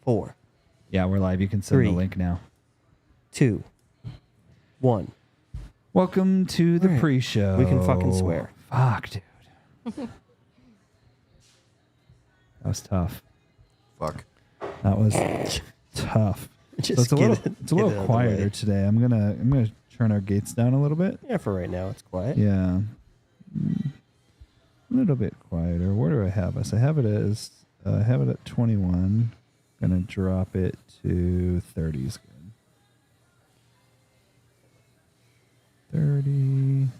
4. Yeah, we're live. You can send 3, the link now. 2, 1. Welcome to the pre-show. We can fucking swear. Fuck, dude. That was tough. Fuck. That was tough. Just It's a get little, it- it's a get little it out of the quieter way. today. I'm gonna turn our gates down a little bit. Yeah, for right now, it's quiet. Yeah, a little bit quieter. Where do I have us? I have it at 21. Gonna drop it to 30 is good.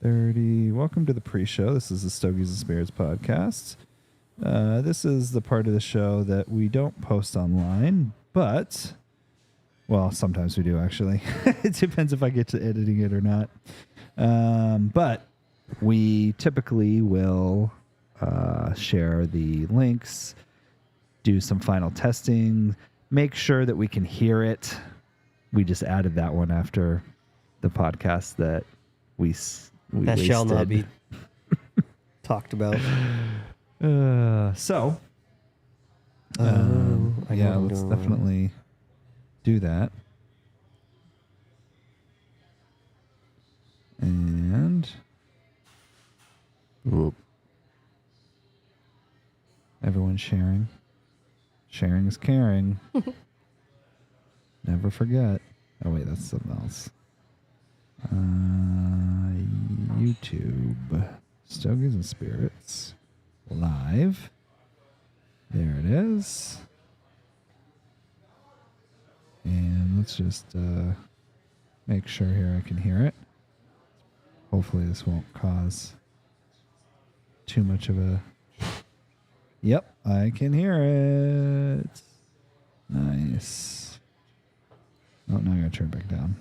30. Welcome to the pre-show. This is the Stogies and Spirits podcast. This is the part of the show that we don't post online, but, well, sometimes we do actually. It depends if I get to editing it or not. But we typically will share the links, do some final testing, make sure that we can hear it. We just added that one after the podcast that we That wasted. shall not be talked about. So, I yeah, know let's I'm doing. definitely do that. And Whoop. everyone's sharing. Sharing is caring. Never forget. Oh, wait, that's something else. YouTube. Stogies and Spirits. Live. There it is. And let's just make sure here I can hear it. Hopefully this won't cause too much of a... Yep, I can hear it. Nice. Oh, now I gotta turn it back down.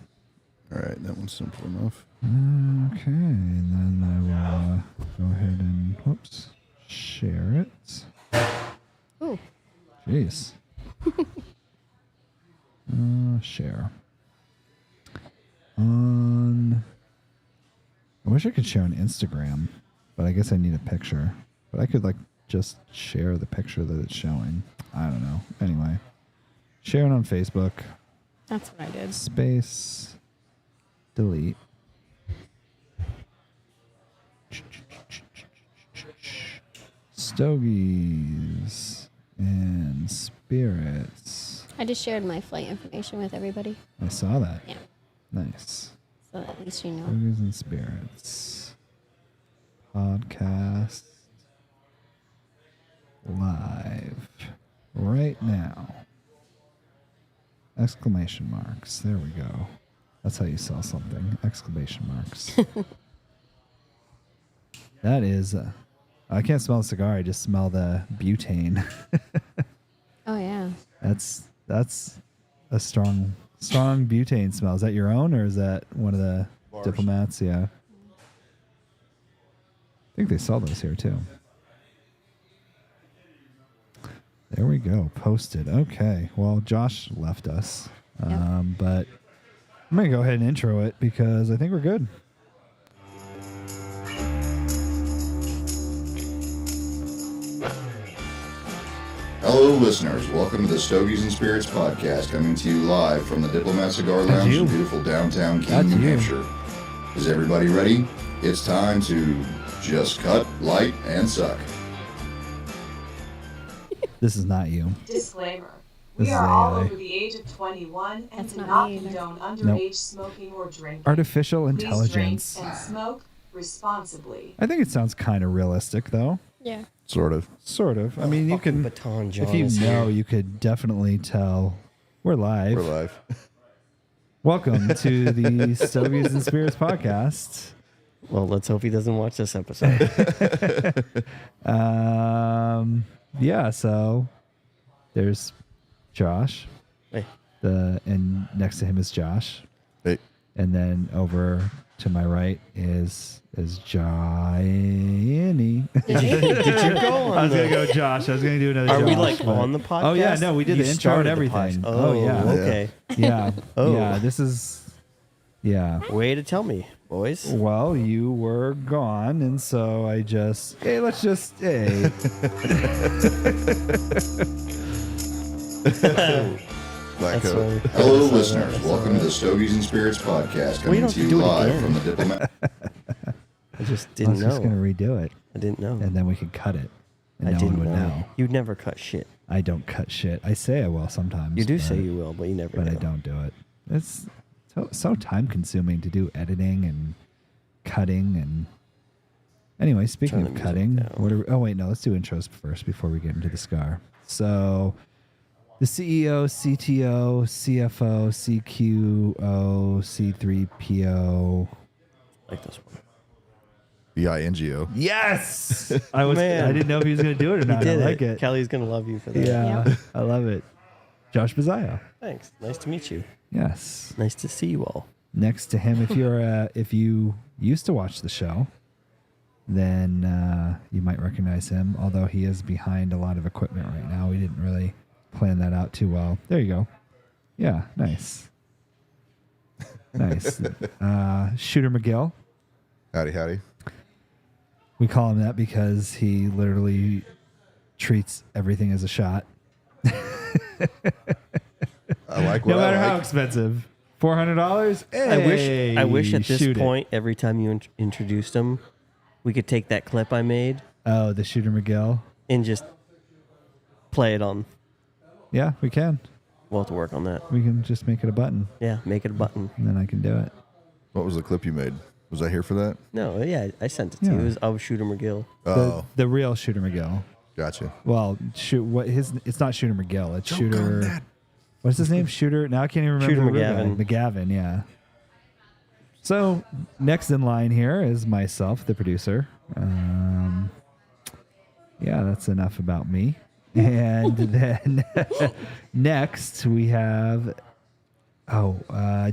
All right, that one's simple enough. Okay, and then I will go ahead and, whoops, share it. Ooh. Jeez. Share. I wish I could share on Instagram, but I guess I need a picture. But I could, just share the picture that it's showing. I don't know. Anyway, share it on Facebook. That's what I did. Space. Delete. Stogies and Spirits. I just shared my flight information with everybody. I saw that. Yeah. Nice. So at least you know. Stogies and Spirits. Podcast. Live. Right now. Exclamation marks. There we go. That's how you sell something. Exclamation marks. That is... I can't smell a cigar. I just smell the butane. Oh, yeah. That's a strong butane smell. Is that your own, or is that one of the Bars. diplomats? Yeah. I think they sell those here too. There we go. Posted. Okay. Well, Josh left us. Yep. But I'm going to go ahead and intro it because I think we're good. Hello, listeners. Welcome to the Stogies and Spirits podcast, coming to you live from the Diplomat Cigar That's Lounge you. in beautiful downtown That's Keene, New you. Hampshire. Is everybody ready? It's time to just cut, light, and suck. This is not you. Disclaimer. This We is are all AI. over the age of 21 and That's do not not me either. condone underage smoking or drinking. Artificial Please intelligence. drink and smoke responsibly. I think it sounds kind of realistic, though. Yeah. Sort of. Sort of. I mean, you Fucking can... Baton John If you is know, here. you could definitely tell. We're live. We're live. Welcome to the Stogies and Spirits podcast. Well, let's hope he doesn't watch this episode. Yeah, so there's Josh. Hey. And next to him is Josh. Hey. And then over to my right is Johnny. Did you go on I was the... gonna go Josh. I was gonna do another Are Josh. we like but- on the podcast? Oh yeah, no, we did You the intro started and the everything. podcast. Oh yeah. Okay. Yeah. Oh. Yeah, this is yeah. Way to tell me, boys. Well, you were gone, and so I just let's just Black That's coat. funny. Hello, That's listeners. funny. Welcome to the Stogies and Spirits podcast, Well, you coming don't to have to you do it live again. from the Diplomat. I just I didn't was just going know. to redo it, I didn't know. and then we could cut it, and I no one didn't would know. know. You'd never cut shit. I don't cut shit. I say I will sometimes. You do but- say you will, but you never but do. I don't do it. It's so time consuming to do editing and cutting and. Anyway, speaking Turn of the music cutting, down. what are, oh wait, no, let's do intros first before we get into the scar. So, the CEO, CTO, CFO, CQO, C3PO. Like this one. BINGO. Yes, I was. Man. I didn't know if he was going to do it or He not. I did like it. it. Kelly's gonna love you for that. Yeah, Yep. I love it. Josh Bazaya. Thanks. Nice to meet you. Yes. Nice to see you all. Next to him, if you used to watch the show, then you might recognize him. Although he is behind a lot of equipment right now, we didn't really plan that out too well. There you go. Yeah, nice, nice. Shooter McGill. Howdy, howdy. We call him that because he literally treats everything as a shot, I like no what matter I how like. expensive. $400. I wish at this shoot it. point, every time you introduced him, we could take that clip I made Oh, the Shooter McGill. and just play it on. Yeah, we can. We'll have to work on that. We can just make it a button, Yeah, make it a button. and then I can do it. What was the clip you made? Was I here for that? No, yeah, I sent it to Yeah. you. It was of Shooter McGill. Oh, The real Shooter McGill. gotcha. Well, it's not Shooter McGill. It's Shooter. What's his name? Shooter. Now I can't even remember. Shooter the real guy. McGavin. McGavin. Yeah. So next in line here is myself, the producer. Yeah, that's enough about me. And then next we have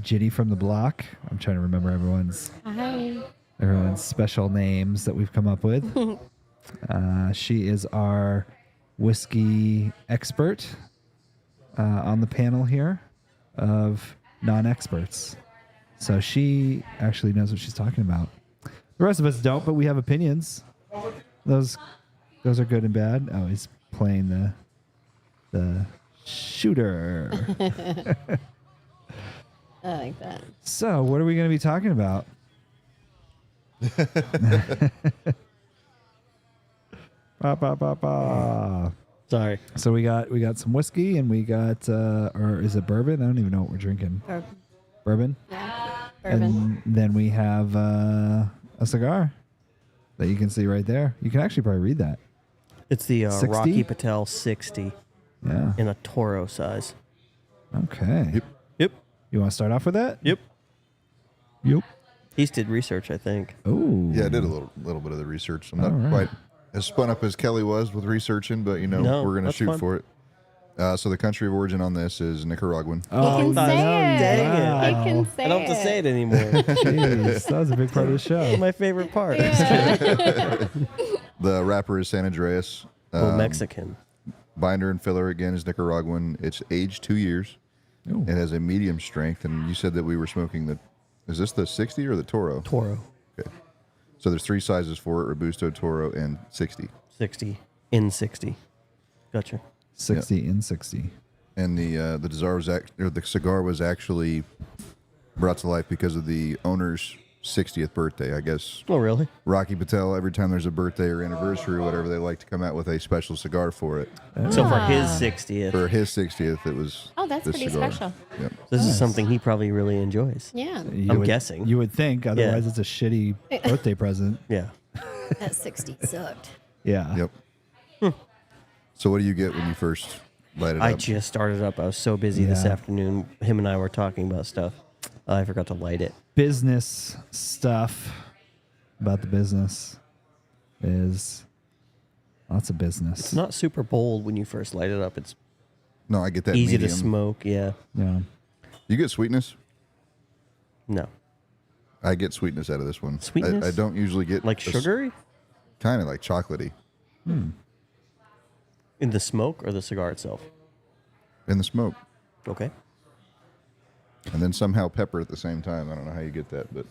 Ginny from the block. I'm trying to remember everyone's Hi. special names that we've come up with. She is our whiskey expert on the panel here of non-experts. So she actually knows what she's talking about. The rest of us don't, but we have opinions. Those are good and bad. Oh, he's playing the shooter. I like that. So, what are we going to be talking about? Ba, ba, ba, ba. Sorry. So we got some whiskey and we got or is it bourbon? I don't even know what we're drinking. Bourbon. Yeah. Bourbon. And then we have a cigar that you can see right there. You can actually probably read that. It's the 60? Rocky Patel 60 Yeah. in a Toro size. Okay. Yep. Yep. You want to start off with that? Yep. Yep. He's did research, I think. Oh. Yeah, I did a little bit of the research. I'm not All right. quite as spun up as Kelly was with researching, but No, we're gonna that's shoot fun. for it. So the country of origin on this is Nicaraguan. Oh, He can say it. dang it. Wow. He can say I don't have to say it anymore. Jeez, that was a big part of the show. My favorite part. The wrapper is San Andreas. Well, Mexican. Binder and filler again is Nicaraguan. It's aged 2 years. Ooh. It has a medium strength, and you said that we were smoking the. Is this the 60 or the Toro? Toro. Okay. So there's 3 sizes for it: Robusto, Toro, and 60. 60 in 60. Gotcha. 60 in 60. And the cigar was actually brought to life because of the owner's 60th birthday. I guess Oh, really? Rocky Patel, every time there's a birthday or anniversary or whatever, they like to come out with a special cigar for it. So for his 60th, For his 60th, it was. Oh, that's this pretty cigar. special. Yep. this Nice. is something he probably really enjoys. Yeah. I'm guessing. You would think, otherwise it's a shitty birthday present. Yeah. That 60 sucked. Yeah. Yep. So what do you get when you first light it I up? just started up. I was so busy this Yeah. afternoon. Him and I were talking about stuff. I forgot to light it. Business stuff about the business is lots of business. It's not super bold when you first light it up. It's No, I get that easy medium. to smoke. Yeah. Yeah. You get sweetness. No. I get sweetness out of this one. Sweetness? I don't usually get Like sugary? Kind of like chocolatey In the smoke or the cigar itself? in the smoke, Okay. and then somehow pepper at the same time. I don't know how you get that, but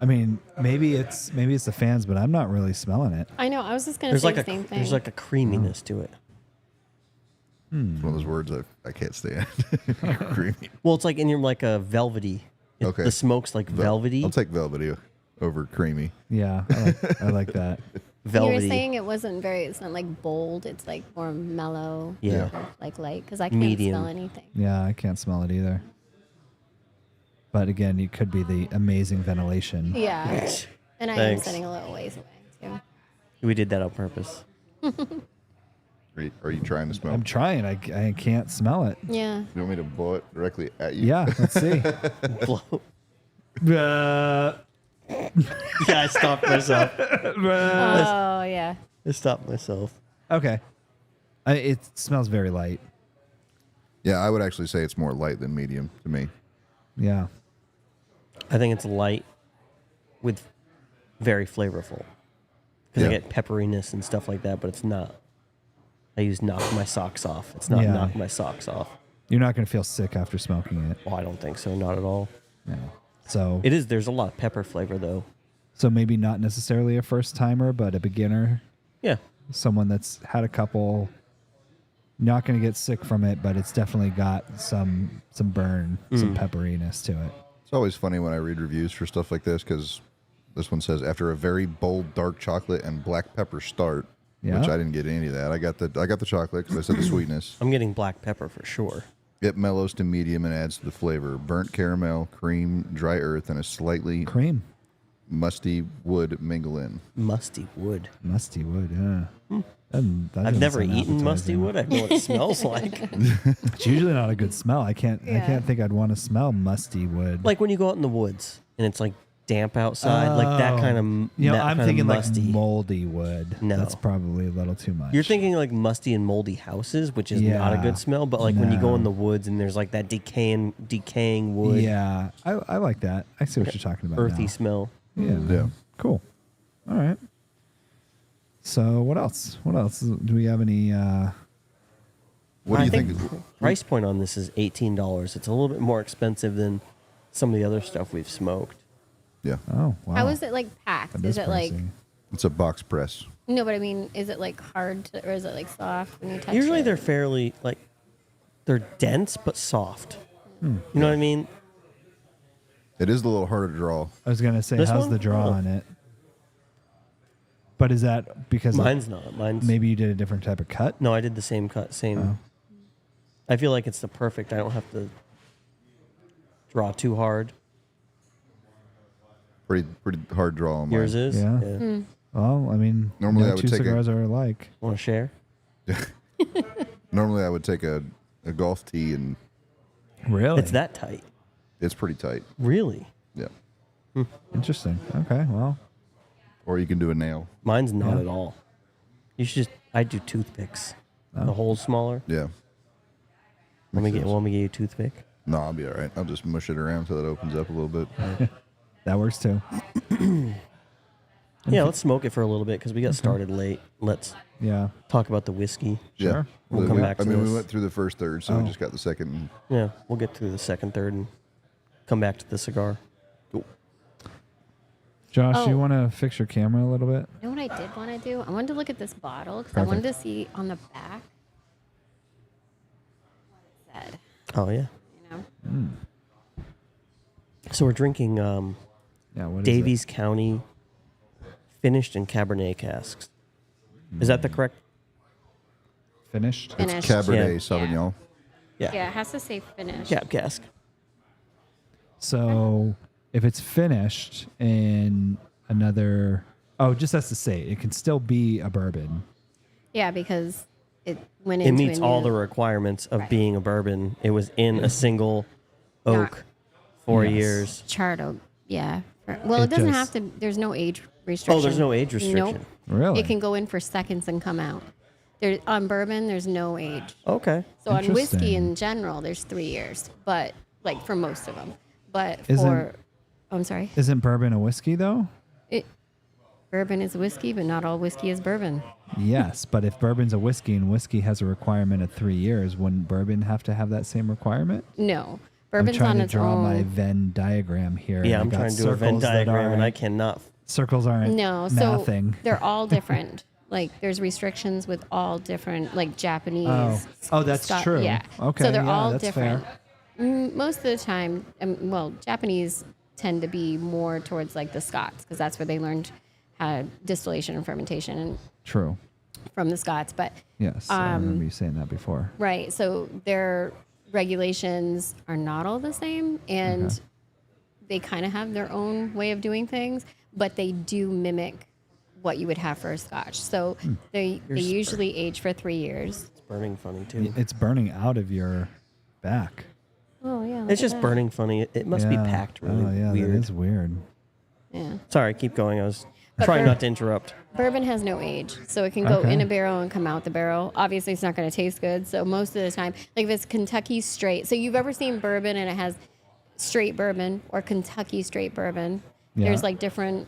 I mean, maybe it's the fans, but I'm not really smelling it. I know. I was just going to There's say like the a same thing. there's like a creaminess to it. It's one of those words I can't stand. Creamy. Well, it's like in your like a velvety. Okay. The smoke's like velvety. I'll take velvety over creamy. Yeah, I like that. You velvety. were saying it's not like bold. It's like more mellow. Yeah. Like light. Because I can't Medium. smell anything. Yeah, I can't smell it either. But again, it could be the amazing ventilation. Yeah. And I am Thanks. sitting a little ways away too. We did that on purpose. Are you trying to smell? I'm trying. I can't smell it. Yeah. You want me to blow it directly at you? Yeah, let's see. Blow. Uh, Yeah, I stopped myself. Oh yeah. I stopped myself. okay. It smells very light. Yeah, I would actually say it's more light than medium to me. Yeah. I think it's light with very flavorful. Because I Yeah. get pepperiness and stuff like that, but it's not. I use knock my socks off. It's not Yeah. knock my socks off. You're not going to feel sick after smoking it. Well, I don't think so. Not at all. Yeah. So It is. There's a lot of pepper flavor, though. so maybe not necessarily a first timer, but a beginner, Yeah. someone that's had a couple, not going to get sick from it, but it's definitely got some burn, some pepperiness to it. It's always funny when I read reviews for stuff like this because this one says after a very bold dark chocolate and black pepper start, Yeah. which I didn't get any of that. I got the chocolate because I said the sweetness. I'm getting black pepper for sure. It mellows to medium and adds to the flavor. Burnt caramel, cream, dry earth, and a slightly Cream. musty wood mingle in. Musty wood. Musty wood, yeah. That I've doesn't never sound eaten musty appetizing. wood. I know what it smells like. It's usually not a good smell. I can't think I'd want to smell musty wood. Like when you go out in the woods and it's like damp outside, like that kind of. You know, that I'm kind of thinking musty. like moldy wood. No. That's probably a little too much. You're thinking like musty and moldy houses, which is not a Yeah. good smell. But like when you go No. in the woods and there's like that decaying wood, Yeah, I like that. I see what you're talking about. earthy now. smell. Yeah. Yeah. Cool. All right. So what else? What else? Do we have any? What do I you think? price point on this is $18. It's a little bit more expensive than some of the other stuff we've smoked. Yeah, Oh, wow. How is it like packed? That Is it like pricey. it's a box press. no? But I mean, is it like hard or is it like soft when you touch Usually it? they're fairly like they're dense but soft. You know what I mean? It is a little harder to draw. I was gonna say, This how's one? the draw Oh. on it? But is that because Mine's not. Mine's maybe you did a different type of cut? No, I did the same cut, same. Oh. I feel like it's the perfect. I don't have to draw too hard. Pretty hard draw on mine. Yours is. Yeah. Well, I mean, Normally no I would two take a- cigars are alike. Want to share? Normally I would take a golf tee and Really? It's that tight. it's pretty tight. Really? Yeah. Interesting. Okay. Well, Or you can do a nail. Mine's not Yeah. at all. You should just. I do toothpicks. Oh. The hole's smaller. Yeah. Want me Makes sense. to get you a toothpick? No, I'll be all right. I'll just mush it around till it opens up a little bit. that works too. Yeah, let's smoke it for a little bit because we got started late. Let's Yeah. talk about the whiskey. Yeah. Sure. We'll come back to I mean, this. we went through the first third, so Oh. we just got the second. Yeah, we'll get through the second, third, and come back to the cigar. Cool. Josh, you Oh. want to fix your camera a little bit? You know what I did want to do? I wanted to look at this bottle because I wanted to see on the back what it said. Oh yeah. You know, So we're drinking Yeah. What is Davies County finished in Cabernet casks. Is that the correct? it? Finished? finished. Cabernet Yeah. Sauvignon. Yeah. Yeah, it has to say finished. Cab cask. So if it's finished in another, oh, it just has to say it can still be a bourbon. Yeah, because it went It into meets a all new- the requirements of Right. being a bourbon. It was in a single oak, 4 Yes. years. charred oak. Yeah. Well, It it doesn't just- have to. There's no age restriction. Oh, there's no age restriction. Nope. Really? It can go in for seconds and come out. There on bourbon, there's no age. Okay. So on whiskey Interesting. in general, there's 3 years, but like for most of them. But Isn't- for, I'm sorry, Isn't bourbon a whiskey though? bourbon is whiskey, but not all whiskey is bourbon. Yes, but if bourbon's a whiskey and whiskey has a requirement of 3 years, wouldn't bourbon have to have that same requirement? No, I'm bourbon's trying on to its draw own. my Venn diagram here. and Yeah, I I'm got trying to do a Venn circles that diagram and I aren't- cannot. Circles aren't No, so mathing. they're all different. Like there's restrictions with all different like Japanese. Oh, that's true. Yeah. Okay, So they're yeah, all that's different. fair. Most of the time, well, Japanese tend to be more towards like the Scots because that's where they learned distillation and fermentation and True. from the Scots. But Yes, I remember you saying that before. right, so their regulations are not all the same, and Okay. they kind of have their own way of doing things, but they do mimic what you would have for a Scotch. So they usually age for 3 years. It's burning funny too. It's burning out of your back. Oh yeah, It's just burning funny. It must be Yeah. packed really Oh, yeah, weird. that is weird. Yeah. Sorry, keep going. I was But trying for- not to interrupt. Bourbon has no age, so it can go Okay. in a barrel and come out the barrel. Obviously, it's not going to taste good. So most of the time, like if it's Kentucky straight, so you've ever seen bourbon and it has straight bourbon or Kentucky straight bourbon. Yeah. There's like different,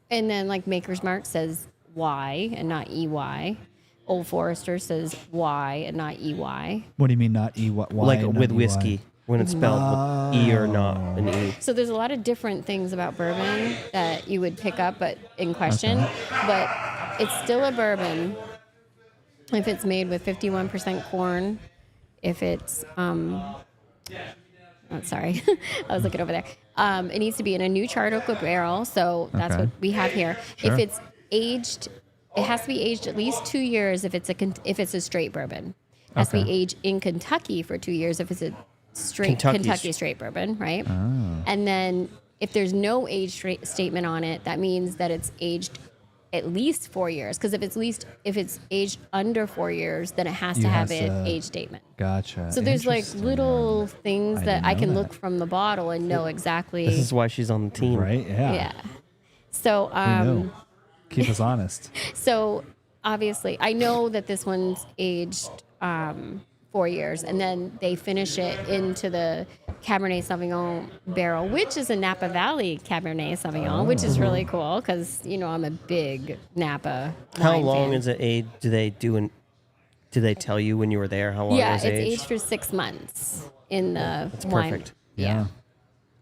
and then like Maker's Mark says Y and not EY. Old Forester says Y and not EY. What do you mean not E? Why Like not with EY? whiskey, when it's spelled with E or not an E. So there's a lot of different things about bourbon that you would pick up, but in question. But it's still a bourbon if it's made with 51% corn. If it's sorry, I was looking over there. It needs to be in a new charred oak barrel, so that's Okay. what we have here. Sure. If it's aged, it has to be aged at least 2 years if it's a straight bourbon. It has to Okay. be aged in Kentucky for 2 years if it's a straight Kentucky straight bourbon, right? And then if there's no age statement on it, that means that it's aged at least 4 years. Because if it's aged under 4 years, then it has to have an age statement. Gotcha. So there's like Interesting. little things I that didn't I know can that. look from the bottle and know exactly. This is why she's on the team. Right? Yeah. Yeah. So Who knew? Keep us honest. so obviously, I know that this one's aged 4 years, and then they finish it into the Cabernet Sauvignon barrel, which is a Napa Valley Cabernet Sauvignon, which is really cool because I'm a big Napa. How wine long fan. is it aged? Do they tell you when you were there how long it Yeah, was it's aged? aged for 6 months in the That's wine. perfect. Yeah.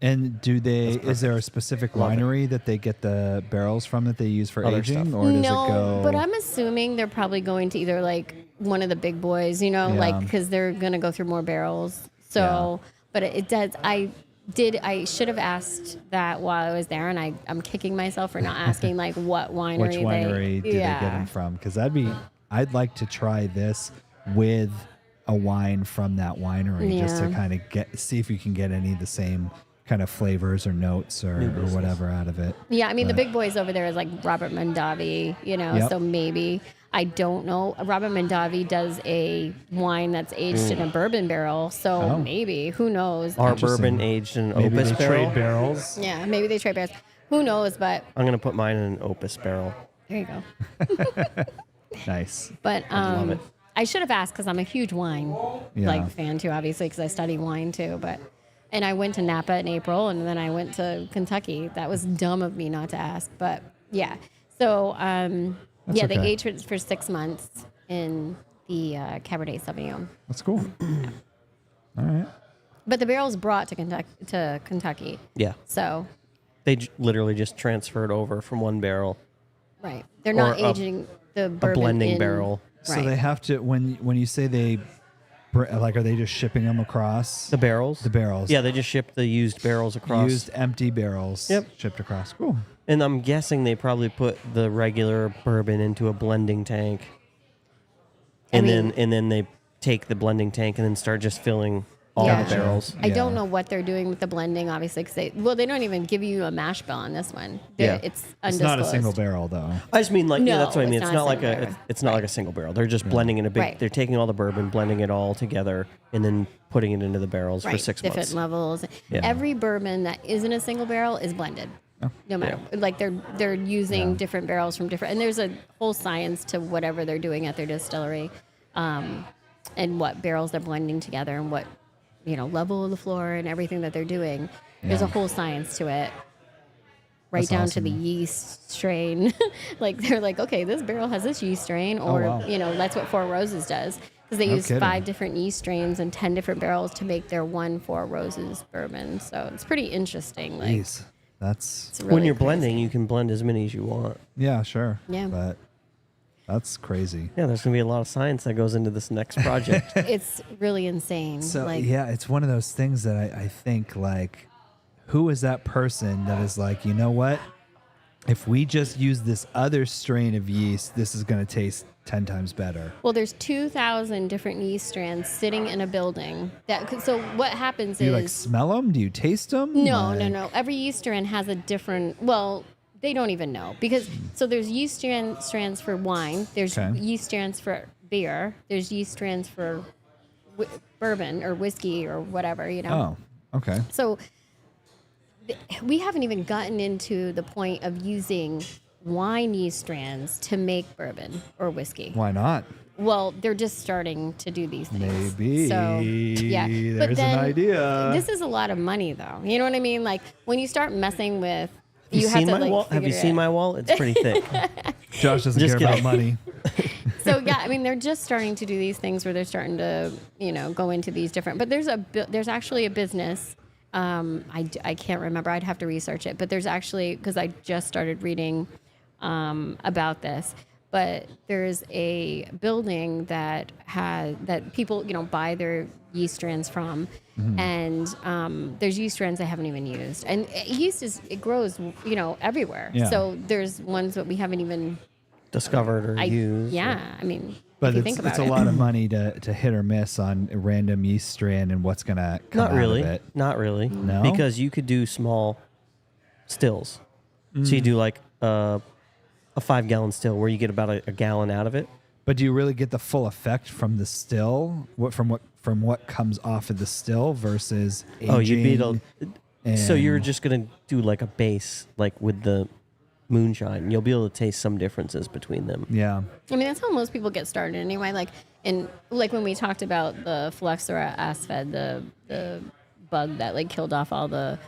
And is there a specific winery that they get the barrels from that they use for Other aging, stuff. or does No, it go? but I'm assuming they're probably going to either like one of the big boys, like Yeah. because they're gonna go through more barrels. So, but it does. I should have asked that while I was there, and I'm kicking myself for not asking like what winery. Which winery do they get them from? Because I'd like to try this with a wine from that winery just to Yeah. kind of see if you can get any of the same kind of flavors or notes or whatever out of it. Yeah, I mean the But- big boys over there is like Robert Mondavi, Yep. So maybe. I don't know. Robert Mondavi does a wine that's aged in a bourbon barrel, so Oh. maybe, who knows? Our Interesting. bourbon aged in an Maybe Opus they barrel. trade barrels. Yeah, maybe they trade barrels. Who knows? But I'm gonna put mine in an Opus barrel. there you go. Nice. But love it. I should have asked because I'm a huge wine Yeah. fan too, obviously because I study wine too. And I went to Napa in April, and then I went to Kentucky. That was dumb of me not to ask, but yeah. So they okay. aged for 6 months in the Cabernet Sauvignon. That's cool. All right. But the barrel's brought to Kentucky. Yeah, So they literally just transferred over from one barrel, right, they're not Or a- aging the a bourbon blending in- barrel. So Right. they have to when you say are they just shipping them across The barrels. the barrels? Yeah, they just ship the used barrels across. Used empty barrels. Yep. Shipped across. Cool. And I'm guessing they probably put the regular bourbon into a blending tank. And then they take the blending tank and then start just filling all Yeah. the barrels. I don't Yeah. know what they're doing with the blending, obviously, because they don't even give you a mash bill on this one. Yeah. It's It's undisclosed. not a single barrel though. I just mean No, that's what I mean. it's It's not not a like single a barrel. it's not like a single barrel. They're just blending in a big. Right. They're taking all the bourbon, blending it all together, and then putting it into the barrels for 6 different months. levels. Yeah. Every bourbon that isn't a single barrel is blended. No matter like they're using different barrels from different, and there's a whole science to whatever they're doing at their distillery, and what barrels they're blending together and what level of the floor and everything that they're doing. There's a whole science to it. Right That's down to the awesome. yeast strain. Like they're like, okay, this barrel has this yeast strain, or wow. that's what Four Roses does because they No use kidding. 5 different yeast strains and 10 different barrels to make their one Four Roses bourbon. So it's pretty interesting. Like Jeez. That's it's really When you're crazy. blending, you can blend as many as you want. yeah, sure. Yeah. But That's crazy. Yeah, there's gonna be a lot of science that goes into this next project. It's really insane. So like, yeah, it's one of those things that I think like, who is that person that is like, you know what? If we just use this other strain of yeast, this is going to taste 10 times better. Well, there's 2,000 different yeast strands sitting in a building. So what happens Do you is like smell them? Do you taste them? no. Every yeast strand has a different. Well, they don't even know because so there's yeast strands for wine. There's Okay. yeast strands for beer. There's yeast strands for bourbon or whiskey or whatever. Oh, okay. So we haven't even gotten into the point of using wine yeast strands to make bourbon or whiskey. Why not? Well, they're just starting to do these things. Maybe. So, yeah. But There's then, an idea. This is a lot of money, though. You know what I mean? Like, when you start messing with... Have you have seen to, my like, wall? Have figure you it seen out. my wall? It's pretty thick. Josh doesn't Just care about kidding. money. So, yeah, I mean, they're just starting to do these things where they're starting to, go into these different... But there's actually a business... I can't remember. I'd have to research it. But there's actually... Because I just started reading about this. But there's a building that people, buy their yeast strands from. And there's yeast strands they haven't even used. And yeast it grows, everywhere. Yeah. So there's ones that we haven't even... Discovered or used. Yeah, I mean... But if you it's, think about it's a it. lot of money to hit or miss on a random yeast strand and what's going to come Not out really. of it. Not really. No? Because you could do small stills. So you do like a 5-gallon still where you get about a gallon out of it. But do you really get the full effect from the still? From what comes off of the still versus aging? Oh, you'd be able. So you're and- just gonna do like a base, like with the moonshine. You'll be able to taste some differences between them. Yeah. I mean, that's how most people get started anyway. Like when we talked about the Phylloxera asphed, the bug that like killed off all the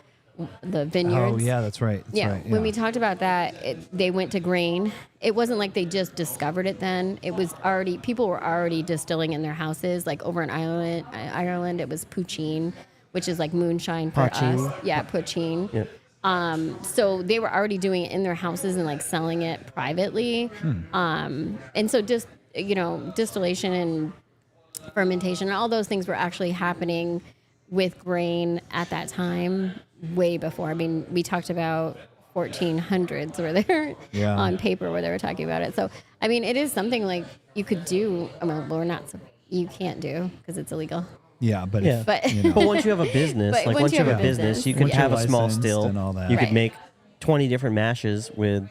vineyards. Oh, yeah, that's right. That's Yeah. right. When we talked about that, they went to grain. It wasn't like they just discovered it then. It was already, people were already distilling in their houses. Like over in Ireland, it was poutine, which is like moonshine for Poutine. us. Yeah, poutine. Yep. So they were already doing it in their houses and like selling it privately. And so just, distillation and fermentation, all those things were actually happening with grain at that time, way before. I mean, we talked about 1400s where they're Yeah. on paper where they were talking about it. So, I mean, it is something like you could do. I mean, we're not, you can't do because it's illegal. Yeah, but Yeah. if, But you know, But once you have a business, But like once you have a business, you could Once you're have a small licensed still. and all that. You could Right. make 20 different mashes with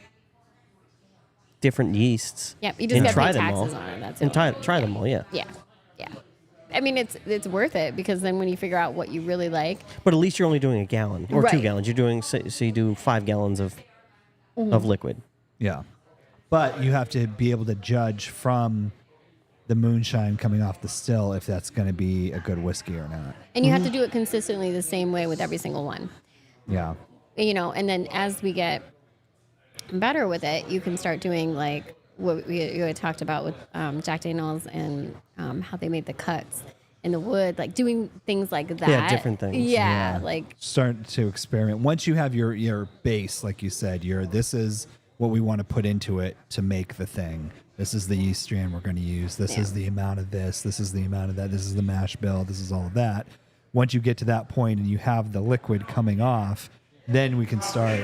different yeasts. yeah, you just and got to try pay them taxes all. on it. That's And all. try them all, yeah. Yeah, yeah. I mean, it's worth it because then when you figure out what you really like, But at least you're only doing a gallon or 2 Right. gallons. You're doing so you do 5 gallons of liquid. yeah. But you have to be able to judge from the moonshine coming off the still if that's going to be a good whiskey or not. and you have to do it consistently the same way with every single one. Yeah. And then as we get better with it, you can start doing like what we had talked about with Jack Daniels and how they made the cuts in the wood, like doing things like that. Yeah, different things. Yeah, like Start to experiment. Once you have your base, like you said, this is what we want to put into it to make the thing. This is the yeast strand we're going to use. This is the amount of this. This is the amount of that. This is the mash bill. This is all of that. Once you get to that point and you have the liquid coming off, then we can start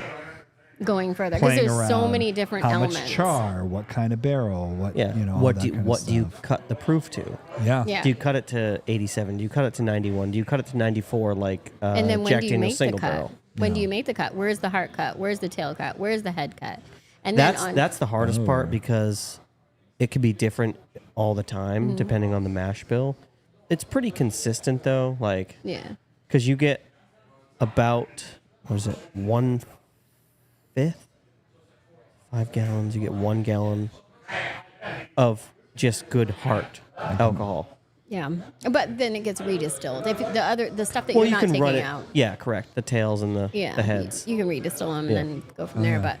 going further because playing there's around. so many different How elements. much char? What kind of barrel? What Yeah. all what that do you, kind of what do you stuff. cut the proof to? Yeah. Yeah. Do you cut it to 87? Do you cut it to 91? Do you cut it to 94 like And then when Jack do you Daniel's make the single cut? barrel? When do you make the cut? Where's the heart cut? Where's the tail cut? Where's the head cut? And then That's the hardest Oh. part because it could be different all the time Mm-hmm. depending on the mash bill. It's pretty consistent though, like yeah. because you get about 1/5, 5 gallons. You get 1 gallon of just good heart alcohol. Yeah, but then it gets redistilled. If the stuff that Well, you're you not can taking run it. out, Yeah, correct. The tails and the yeah, heads. you can redistill them Yeah. and then go from there. yeah.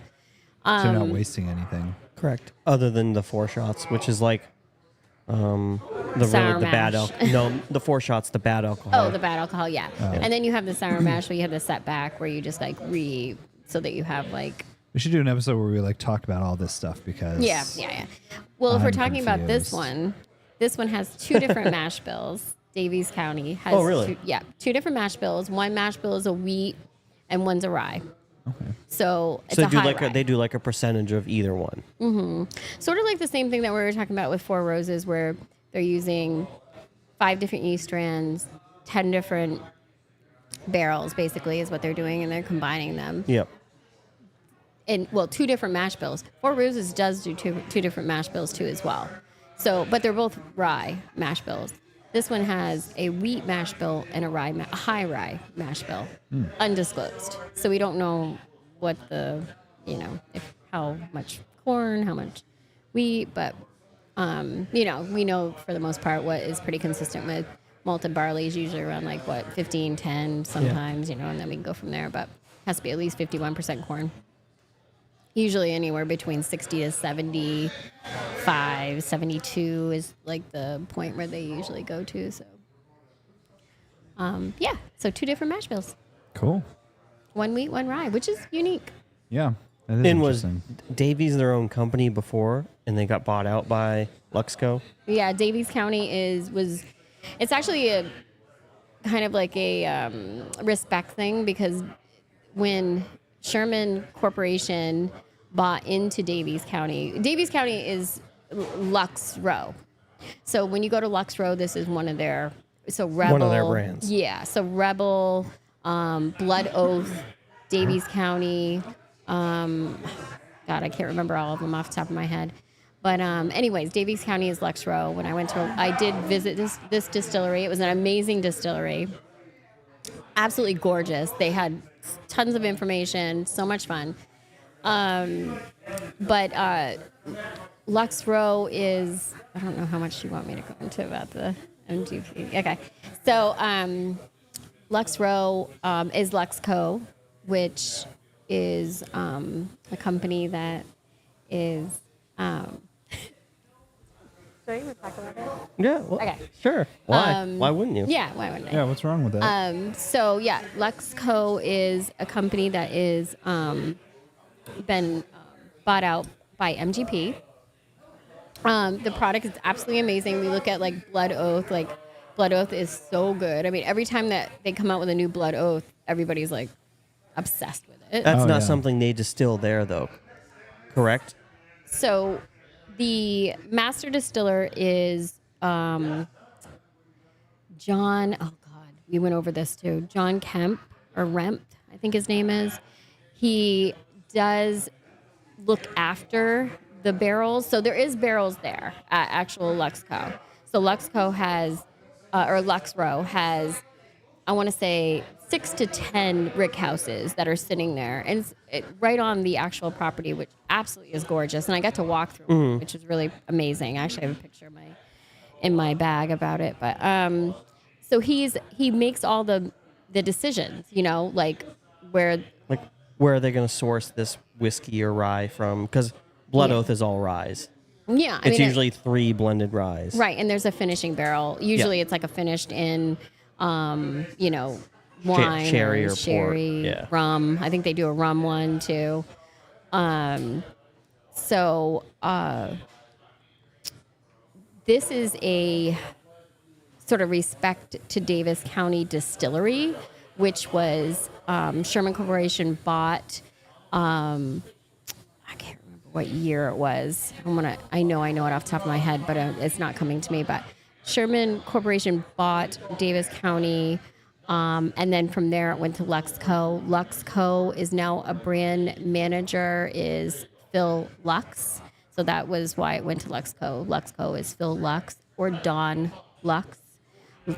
But So you're not wasting anything. Correct. Other than the 4 shots, which is like Sour the bad mash. No, the 4 shots, the bad alcohol. oh, the bad alcohol, yeah. And then you have the sour mash where you have the setback where you just like so that you have like We should do an episode where we like talk about all this stuff because Yeah. Well, if we're I'm talking about this confused. one has 2 different mash bills. Davies County has Oh, really? 2 different mash bills. One mash bill is a wheat and one's a rye. Okay. So it's So a high rye. they do like a percentage of either one. Sort of like the same thing that we were talking about with Four Roses, where they're using 5 different yeast strands, 10 different barrels, basically, is what they're doing, and they're combining them. Yep. And 2 different mash bills. Four Roses does do two different mash bills too as well. So, but they're both rye mash bills. This one has a wheat mash bill and a high rye mash bill, undisclosed. So we don't know what how much corn, how much wheat, but we know for the most part what is pretty consistent with malted barley is usually around 15, 10 sometimes, and then we can go from there. But it has to be at least 51% corn. Usually anywhere between 60 to 75, 72 is the point where they usually go to. So, so 2 different mash bills. Cool. One wheat, one rye, which is unique. Yeah. That is And was interesting. Davies their own company before, and they got bought out by Luxco? Yeah, Davies County it's actually a kind of like a respect thing, because when Sherman Corporation bought into Davies County is Lux Row. So when you go to Lux Row, this is one of their Rebel, One of their brands. Yeah, so Rebel, Blood Oath, Davies County. God, I can't remember all of them off the top of my head. But anyways, Davies County is Lux Row. When I did visit this distillery. It was an amazing distillery. Absolutely gorgeous. They had tons of information, so much fun. But Lux Row is, I don't know how much you want me to go into about the MGP. Okay. So Lux Row is Luxco, which is a company that is... Should we talk about it? Yeah. Well, Okay. Sure. Why? Why wouldn't you? Yeah, why wouldn't I? Yeah, what's wrong with that? Luxco is a company that is been bought out by MGP. The product is absolutely amazing. We look at Blood Oath. Blood Oath is so good. I mean, every time that they come out with a new Blood Oath, everybody's obsessed with it. That's Oh, not yeah. something they distill there, though. Correct? So the master distiller is John. Oh God, we went over this too. John Kemp or Rempt, I think his name is. He does look after the barrels. So there is barrels there at actual Luxco. So Luxco has, or Lux Row has, I want to say 6 to 10 rick houses that are sitting there, and it's right on the actual property, which absolutely is gorgeous. And I got to walk through it, which is really amazing. I actually have a picture in my bag about it. But so he makes all the decisions, where. Where are they going to source this whiskey or rye from? Because Blood Yeah. Oath is all ryes. Yeah, It's usually 3 blended ryes. right, and there's a finishing barrel. Usually, it's a finished in, wine, sherry or port. sherry, Yeah. rum. I think they do a rum one too. This is a sort of respect to Davis County Distillery, which was Sherman Corporation bought. I can't remember what year it was. I know it off the top of my head, but it's not coming to me. But Sherman Corporation bought Davis County, and then from there it went to Luxco. Luxco is now a brand manager is Phil Lux, so that was why it went to Luxco. Luxco is Phil Lux or Don Lux.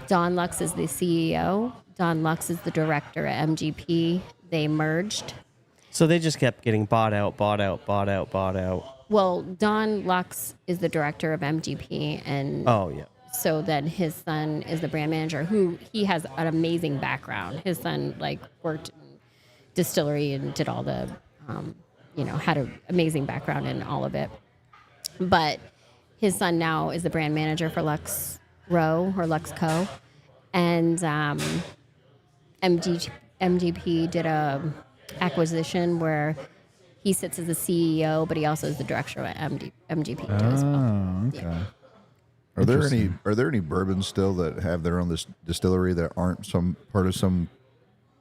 Don Lux is the CEO. Don Lux is the director at MGP. They merged. So they just kept getting bought out. Well, Don Lux is the director of MGP, and Oh, yeah. so then his son is the brand manager, who he has an amazing background. His son worked in distillery and did all the, had an amazing background in all of it. But his son now is the brand manager for Lux Row or Luxco, and MGP did a acquisition where he sits as the CEO, but he also is the director at MGP as well. Oh, okay. Yeah. Are there any bourbons still that have their own distillery that aren't some part of some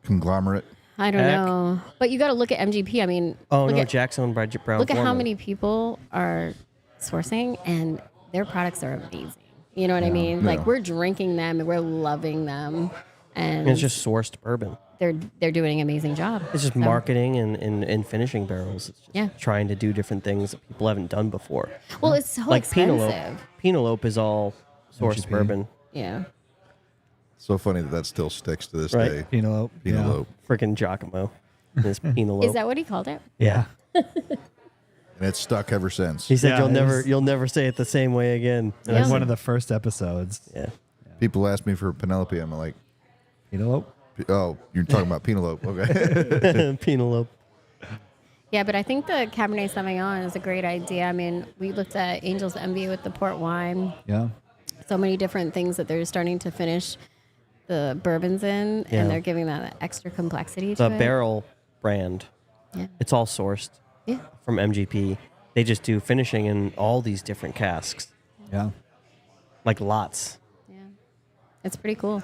conglomerate? I don't Heck. know, but you got to look at MGP. I mean, Oh look no, at, Jack's owned by Brown. look at how Forman. many people are sourcing, and their products are amazing. You know what I mean? Like Yeah. we're drinking them and we're loving them, and And it's just sourced bourbon. they're doing an amazing job. It's just So, marketing and finishing barrels. It's just Yeah. trying to do different things that people haven't done before. Well, it's so Like expensive. Penelope is all sourced MGP. bourbon. Yeah. So funny that still sticks to this Right. day. Penelope. Penelope. Freaking Giacomo. His Penelope. Is that what he called it? Yeah. And it's stuck ever since. He said Yeah, you'll never say it the same way again. And I Yeah. Like said, one of the first episodes. yeah. People ask me for Penelope. I'm like, Penelope. oh, you're talking about Penelope. Okay. Penelope. Yeah, but I think the Cabernet Sauvignon is a great idea. I mean, we looked at Angel's Envy with the port wine. Yeah. So many different things that they're starting to finish the bourbons in, Yeah. and they're giving that extra complexity to The it. barrel brand. Yeah. It's all sourced Yeah. from MGP. They just do finishing in all these different casks, Yeah. like lots. Yeah. It's pretty cool.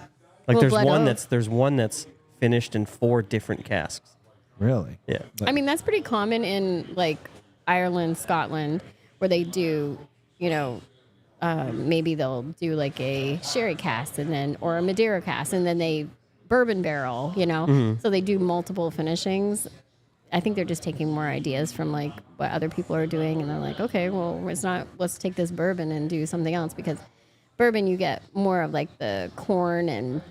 Like Cool there's blood one oak. there's one that's finished in 4 different casks. Really? Yeah. I mean, that's pretty common in like Ireland, Scotland, where they do, you know, maybe they'll do like a sherry cask and then, or a Madeira cask, and then they bourbon barrel, you know? Mm-hmm. So they do multiple finishings. I think they're just taking more ideas from like what other people are doing. And they're like, okay, well, let's take this bourbon and do something else, because bourbon, you get more of like the corn and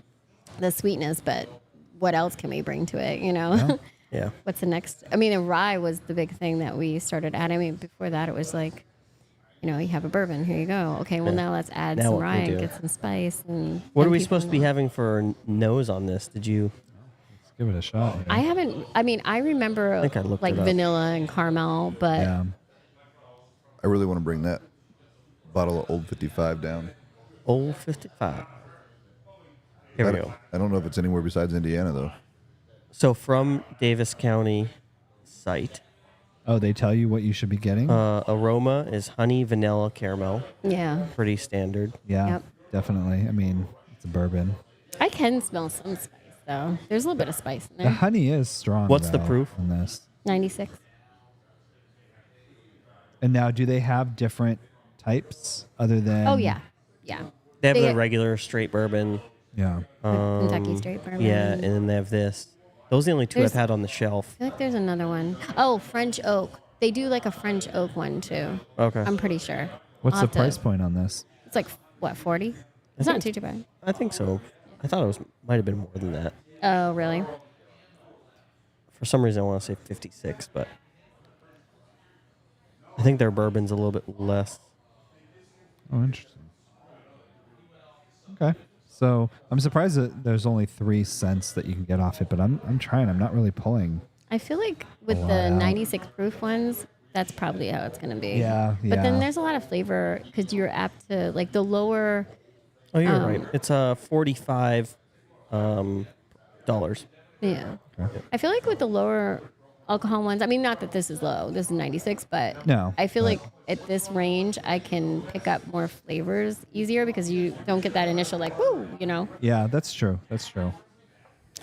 the sweetness, but what else can we bring to it, you know? Yeah. What's the next? I mean, the rye was the big thing that we started adding. I mean, before that, it was like, you know, you have a bourbon. Here you go. Okay, well, now let's add Now some what can we rye and do? get some spice. And What then are we people supposed to be know. having for nose on this? Did you? Let's give it a shot. Here. I haven't. I mean, I remember think I looked like it up. vanilla and caramel, but Yeah. I really want to bring that bottle of Old 55 down. Old 55. Here we go. I don't know if it's anywhere besides Indiana, though. So from Davis County site, Oh, they tell you what you should be getting? aroma is honey, vanilla, caramel. yeah, Pretty standard. yeah. yep. Definitely. I mean, it's a bourbon. I can smell some spice though. There's a little bit of spice in The there. honey is strong. What's the though, proof? on this? 96. And now, do they have different types other than? Oh yeah, yeah. They have They- the regular straight bourbon. Yeah. Kentucky straight bourbon. Yeah, and then they have this. Those are the only two There's- I've had on the shelf. I feel like there's another one. Oh, French oak. They do like a French oak one too. Okay. I'm pretty sure. What's I'll the have to- price point on this? It's like what, 40? It's not too bad. I think so. I thought it was might have been more than that. Oh, really? For some reason, I want to say 56, but I think their bourbon's a little bit less. Oh, interesting. Okay. So I'm surprised that there's only 3 cents that you can get off it, but I'm trying. I'm not really pulling. I feel like with lot the out. 96 proof ones, that's probably how it's going to be. Yeah, But then yeah. there's a lot of flavor because you're apt to like the lower. Oh, you're right. It's $45 dollars. Yeah. Okay. I feel like with the lower alcohol ones, I mean, not that this is low, this is 96, but No, I feel but- like at this range, I can pick up more flavors easier because you don't get that initial like, woo, you know? Yeah, that's true. That's true.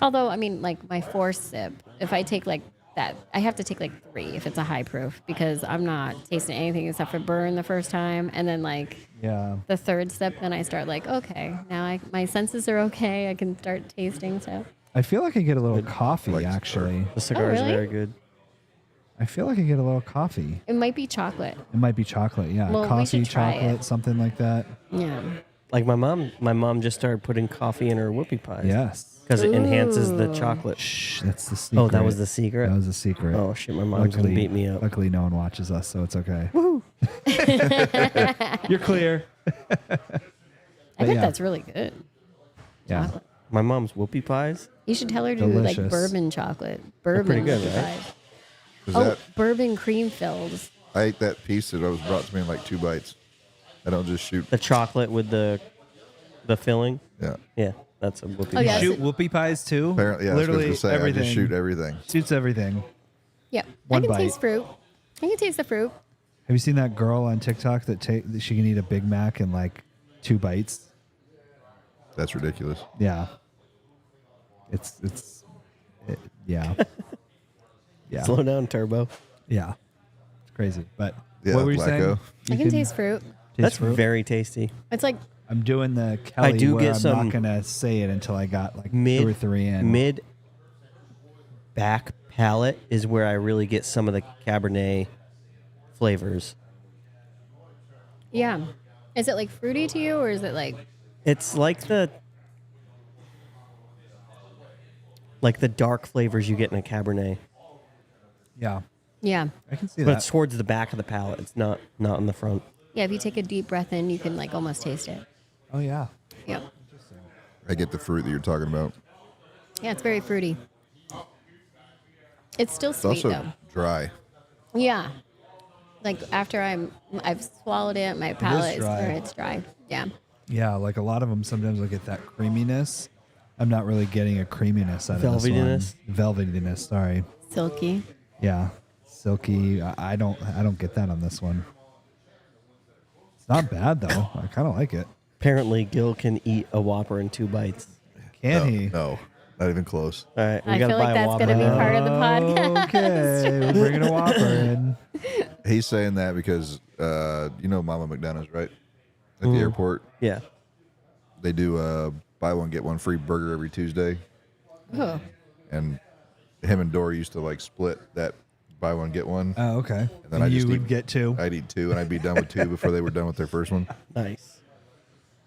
Although, I mean, like my 4th sip, if I take like that, I have to take like 3 if it's a high proof because I'm not tasting anything except for burn the first time. And then like Yeah. the 3rd sip, then I start like, okay, now my senses are okay. I can start tasting stuff. I feel like I get a little coffee, like actually. The cigar is really? very good. I feel like I get a little coffee. It might be chocolate. It might be chocolate. Yeah. Well, we coffee, should try chocolate, it. something like that. Yeah. Like my mom just started putting coffee in her whoopie pies. Yes. Because it enhances the Ooh. chocolate. Shh, that's the secret. Oh, that was the secret? That was the secret. Oh, shit. My mom's going to beat me up. Luckily, no one watches us, so it's okay. You're clear. I bet yeah. that's really good. Yeah. Chocolate. My mom's whoopie pies. You should tell her to do like Delicious. bourbon chocolate. Bourbon pretty good, whoopie right? pie. Is Oh, that, bourbon cream filled. I ate that piece that was brought to me in like 2 bites. I don't just shoot. The chocolate with the filling. Yeah. Yeah, that's a whoopie Oh, pie. yeah. Shoot whoopie pies too. Apparently, yeah, I was Literally going to say, everything. I just shoot everything. Suits everything. Yep. One I can bite. taste fruit. I can taste the fruit. Have you seen that girl on TikTok that she can eat a Big Mac in like 2 bites? That's ridiculous. Yeah. Yeah. Yeah. Slow down, Turbo. Yeah. It's crazy. But Yeah, what were you Blacko. saying? I can taste fruit. That's fruit? very tasty. It's like I'm doing the Kelly do where get I'm some not going to say it until I got like Mid 2 or 3 in. mid back palate is where I really get some of the Cabernet flavors. yeah. Is it like fruity to you or is it like It's like the dark flavors you get in a Cabernet, Yeah. yeah. I can see but that. it's towards the back of the palate. It's not in the front. Yeah, if you take a deep breath in, you can like almost taste it. Oh, yeah. Yep. I get the fruit that you're talking about. Yeah, it's very fruity. It's still It's sweet also though. dry. Yeah. Like after I've swallowed it, my palate dry. it's dry. Yeah. Yeah, like a lot of them, sometimes I get that creaminess. I'm not really getting a creaminess out of this Velvetiness? one. Velvetiness, sorry. Silky. Yeah. Silky. I don't get that on this one. It's not bad though. I kind of like it. Apparently, Gil can eat a Whopper in 2 bites. Can he? No, not even close. All right, we I gotta feel buy like a that's Whopper. going to be part of the podcast. Okay, we're bringing a Whopper in. He's saying that because you know Mama McDonald's, right? At the airport, Yeah. they do buy one get one free burger every Tuesday, Oh. and him and Dory used to like split that buy one get one. Oh, okay. And then I you just would eat- get 2. I'd eat 2, and I'd be done with 2 before they were done with their first one. Nice.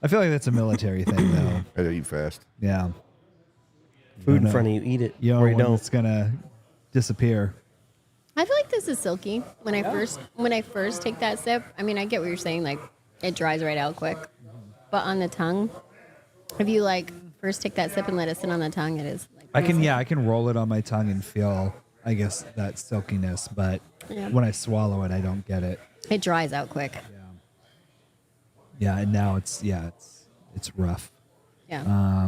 I feel like that's a military thing though. I'd eat fast. Yeah. Food in know. front of you, eat it. You know or you when don't. it's gonna disappear. I feel like this is silky. When I first take that sip, I mean, I get what you're saying. Like, it dries right out quick. But on the tongue, if you like first take that sip and let it sit on the tongue, it is like. I can roll it on my tongue and feel, I guess, that silkiness. But Yeah. when I swallow it, I don't get it. It dries out quick. Yeah, and now it's rough. Yeah.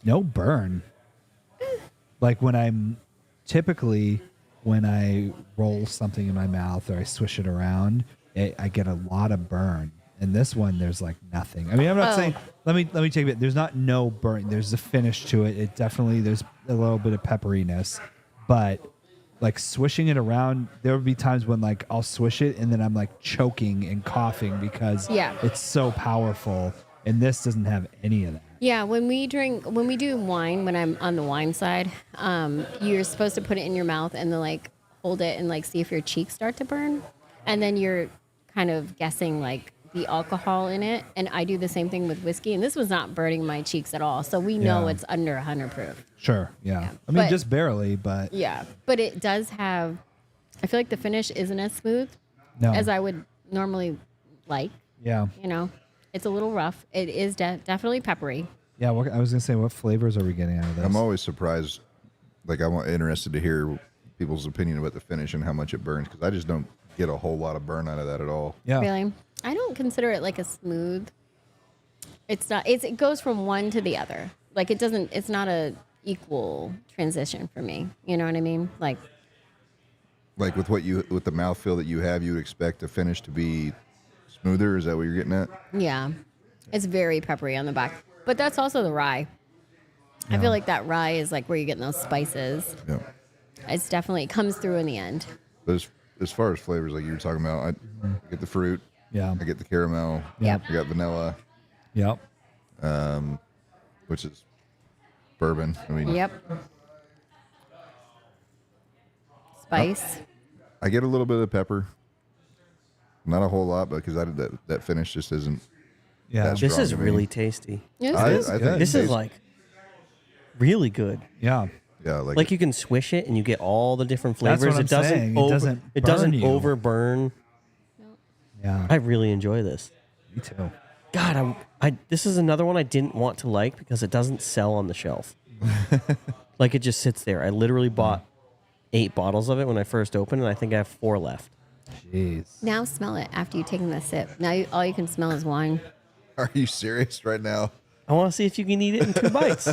No burn. Like when I roll something in my mouth or I swish it around, I get a lot of burn. And this one, there's like nothing. I mean, I'm not Oh. saying. Let me take it. There's not no burn. There's a finish to it. It definitely there's a little bit of pepperiness, but like swishing it around, there would be times when like I'll swish it and then I'm like choking and coughing because Yeah. it's so powerful. And this doesn't have any of that. Yeah, when we do wine, when I'm on the wine side, you're supposed to put it in your mouth and then like hold it and like see if your cheeks start to burn, and then you're kind of guessing like the alcohol in it. And I do the same thing with whiskey, and this was not burning my cheeks at all, so we know Yeah. it's under 100 proof. Sure. Yeah. Yeah. I mean, But- just barely, but Yeah, but it does have. I feel like the finish isn't as smooth no. as I would normally like. Yeah. You know, it's a little rough. It is definitely peppery. Yeah. I was gonna say, what flavors are we getting out of this? I'm always surprised. Like I'm interested to hear people's opinion about the finish and how much it burns because I just don't get a whole lot of burn out of that at all. yeah. Really, I don't consider it like a smooth. It's not. It goes from one to the other. Like it doesn't. It's not a equal transition for me. You know what I mean? Like Like with with the mouthfeel that you have, you would expect the finish to be smoother. Is that what you're getting at? yeah, it's very peppery on the back. But that's also the rye. I feel like that rye is like where you're getting those spices. Yeah. It's definitely it comes through in the end. But as far as flavors, like you were talking about, I get the fruit. Yeah. I get the caramel. Yep. I got vanilla, Yep. which is bourbon. I mean, Yep. Spice. I get a little bit of pepper. Not a whole lot, but because that finish just isn't. Yeah. That's- This strong is to me. really tasty. It's I good. think good. This it is tastes- like really good. Yeah. yeah, Like you can swish it and you get all the different That's flavors. what I'm It doesn't saying. over, It doesn't burn you. overburn. Yeah. I really enjoy this. Me too. God, this is another one I didn't want to like because it doesn't sell on the shelf. Like it just sits there. I literally bought 8 bottles of it when I first opened, and I think I have 4 left. Jeez. Now smell it after you've taken the sip. Now all you can smell is wine. Are you serious right now? I want to see if you can eat it in 2 bites.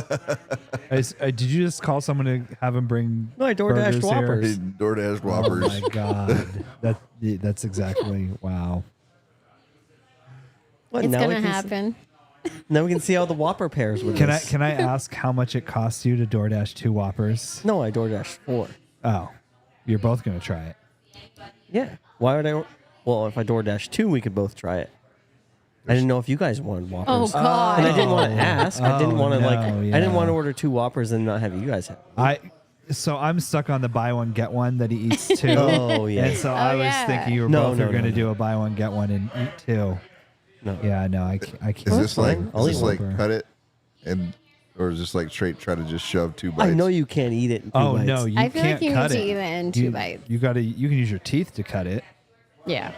Did you just call someone to have him bring? No, I DoorDashed burgers here? Whoppers. DoorDash Oh Whoppers. my god, that's exactly wow. What, It's now we gonna can happen. Now we can see all the Whopper pairs with Can this. I ask how much it costs you to DoorDash 2 Whoppers? No, I DoorDashed 4. Oh, you're both gonna try it. Yeah. Why would I? Well, if I DoorDash 2, we could both try it. I didn't know if you guys wanted Oh Whoppers. God. And I didn't want to ask. I didn't want to no, I didn't yeah. want to order 2 Whoppers and not have you guys have. So I'm stuck on the buy one get one that he eats too. Oh, yeah. And so I was yeah. thinking you were No, both no, going to no, do a buy one get one and eat 2. No. Yeah, no, I can't. Is this like, fine. I'll eat one. cut it, and or is this like straight try to just shove 2 bites? I know you can't eat it in 2 Oh bites. no, you I feel can't like you cut need it. to eat it in 2 bites. You got to. You can use your teeth to cut it. Yeah.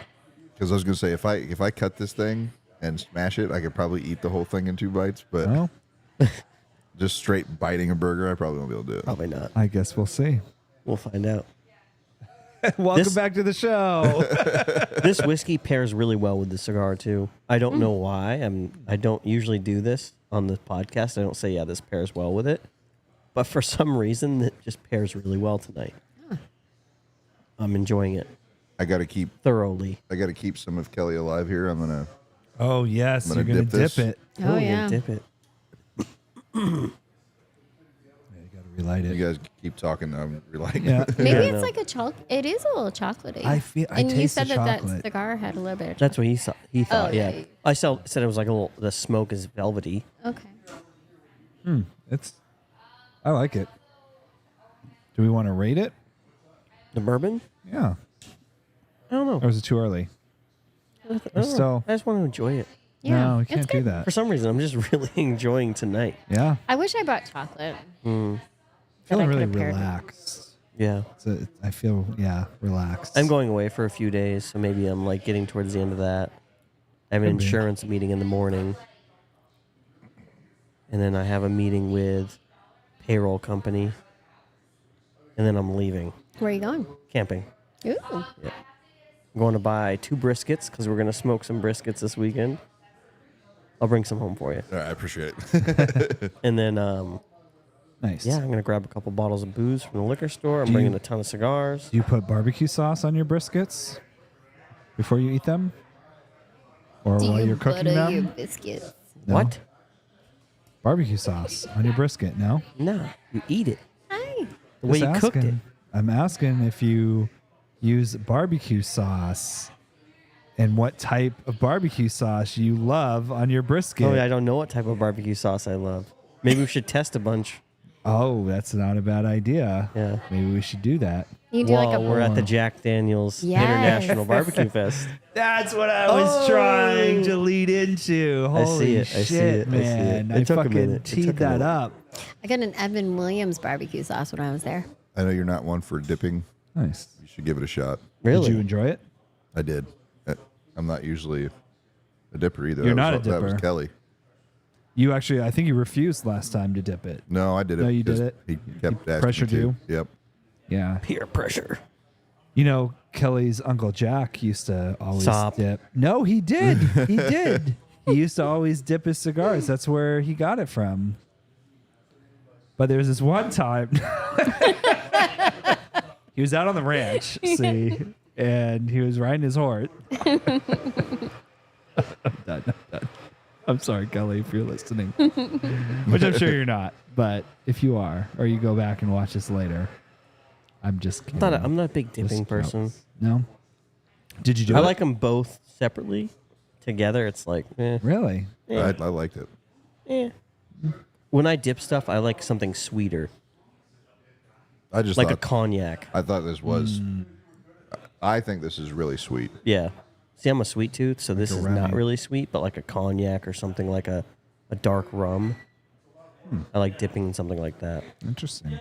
Because I was gonna say if I cut this thing and smash it, I could probably eat the whole thing in 2 bites. But Well, just straight biting a burger, I probably won't be able to do it. Probably not. I guess we'll see. We'll find out. Welcome This- back to the show. This whiskey pairs really well with the cigar too. I don't know why. I don't usually do this on the podcast. I don't say this pairs well with it, but for some reason it just pairs really well tonight. I'm enjoying it I got to keep thoroughly. some of Kelly alive here. I'm gonna. Oh yes, I'm you're gonna gonna dip this. dip it. Oh Ooh, yeah. dip it. Yeah, you got to relight it. You guys keep talking. I'm relying. Yeah. Maybe Yeah, it's no. like a chocolate. It is a little chocolatey. I And you taste said the that chocolate. cigar had a little bit of That's what he saw. He thought. yeah, Yeah. yeah. I said it was like a little. The smoke is velvety. Okay. I like it. Do we want to rate it? The bourbon. Yeah. I don't know. Or is it too early? I don't know. still- I just want to enjoy it. Yeah. No, we it's can't do good. that. For some reason, I'm just really enjoying tonight. Yeah. I wish I brought chocolate. Feeling I really could've paired it. relaxed. Yeah. I feel relaxed. I'm going away for a few days, so maybe I'm like getting towards the end of that. I have an Could be. insurance meeting in the morning. And then I have a meeting with payroll company. And then I'm leaving. Where are you going? Camping. Ooh. I'm going to buy 2 briskets because we're going to smoke some briskets this weekend. I'll bring some home for you. All right, I appreciate it. And then, Nice. yeah, I'm going to grab a couple bottles of booze from the liquor store. I'm Do bringing you- a ton of cigars. Do you put barbecue sauce on your briskets before you eat them? Or Do while you you're cooking butter them? your biscuits? No? What? Barbecue sauce on your brisket, no? No, you eat it. Hi. The way Just you cooked it. asking. I'm asking if you use barbecue sauce and what type of barbecue sauce you love on your brisket. Oh, yeah, I don't know what type of barbecue sauce I love. Maybe we should test a bunch. Oh, that's not a bad idea. Yeah. Maybe we should do that. You do like While a we're at the Jack Daniels Yes. International Barbecue Fest. That's what I was trying to lead into. I see Holy it, I see shit, it, I see it. man. It I took a fucking minute. It teed took a that minute. up. I got an Evan Williams barbecue sauce when I was there. I know you're not one for dipping. Nice. You should give it a shot. Really? Did you enjoy it? I did. I'm not usually a dipper either. You're That not was, a That was dipper. Kelly. You actually, I think you refused last time to dip it. No, I did it. No, you did because it? He kept He asking pressured me to. you? Yep. Yeah. Peer pressure. You know, Kelly's Uncle Jack used to always Stop. dip. No, he did. He did. He used to always dip his cigars. That's where he got it from. But there was this one time he was out on the ranch, see, and he was riding his horse. I'm done. I'm sorry, Kelly, if you're listening, which I'm sure you're not. But if you are, or you go back and watch this later, I'm just kidding. I'm not a big Just dipping person. jokes. No. Did you do I it? like them both separately. Together, it's like, Really? Yeah. I liked it. When I dip stuff, I like something sweeter, I just like a thought, cognac. I thought this was. I think this is really sweet. Yeah. See, I'm a sweet tooth, so this a is Remy. not really sweet, but like a cognac or something like a dark rum. I like dipping in something like that. Interesting.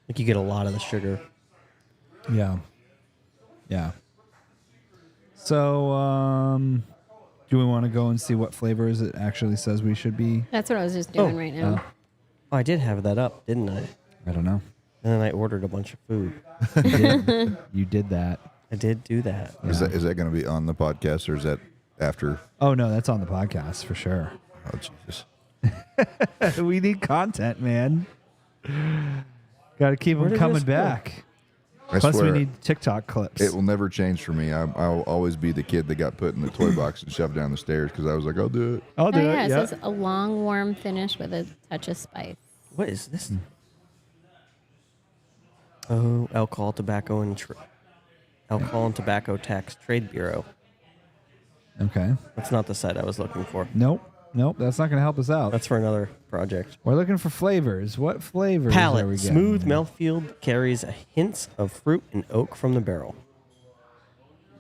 Like you get a lot of the sugar. Yeah. Yeah. So, do we want to go and see what flavors it actually says we should be? That's what I was just doing right now. Oh, I did have that up, didn't I? I don't know. And then I ordered a bunch of food. You did that. I did do that. Is that going to be on the podcast or is that after? Oh, no, that's on the podcast for sure. Oh, Jesus. We need content, man. Got to keep Where them did coming this go? back. I Plus, swear, we need TikTok clips. it will never change for me. I'll always be the kid that got put in the toy box and shoved down the stairs because I was like, I'll do it. I'll do Oh yeah, it. it Yeah. says a long warm finish with a touch of spice. What is this? Oh, alcohol, tobacco, and alcohol and tobacco tax trade bureau. Okay. That's not the site I was looking for. Nope. That's not going to help us out. That's for another project. We're looking for flavors. What flavors are we Palate, getting? smooth mouthfeel, carries hints of fruit and oak from the barrel.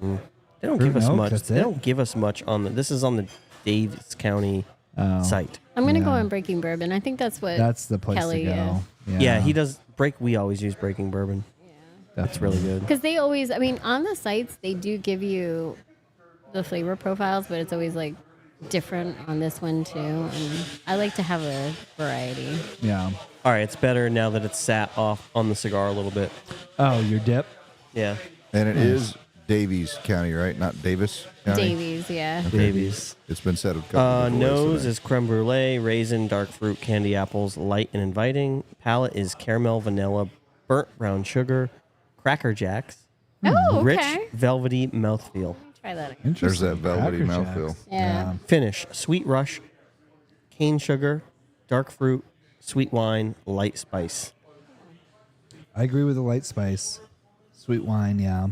They don't Fruit give us and oak, much. that's They it? don't give us much on the. This is on the Davis County site. I'm gonna go Yeah. on Breaking Bourbon. I think that's what That's the place Kelly, to go. Yeah, he does break. We always use breaking bourbon. That's really good. because they always. I mean, on the sites they do give you the flavor profiles, but it's always like different on this one too. And I like to have a variety. Yeah. All right, it's better now that it's sat off on the cigar a little bit. Oh, your dip? Yeah, And it is Davies County, right? Not Davis County. Davies, yeah. babies. It's been said a couple different ways Nose today. is creme brulee, raisin, dark fruit, candy apples, light and inviting. Palate is caramel, vanilla, burnt brown sugar, cracker jacks, Oh, okay. rich, velvety mouthfeel. Try that. Again. There's that Interesting. velvety Cracker mouthfeel. Jacks. Yeah. Finish, sweet rush, cane sugar, dark fruit, sweet wine, light spice. I agree with the light spice. Sweet wine, yeah.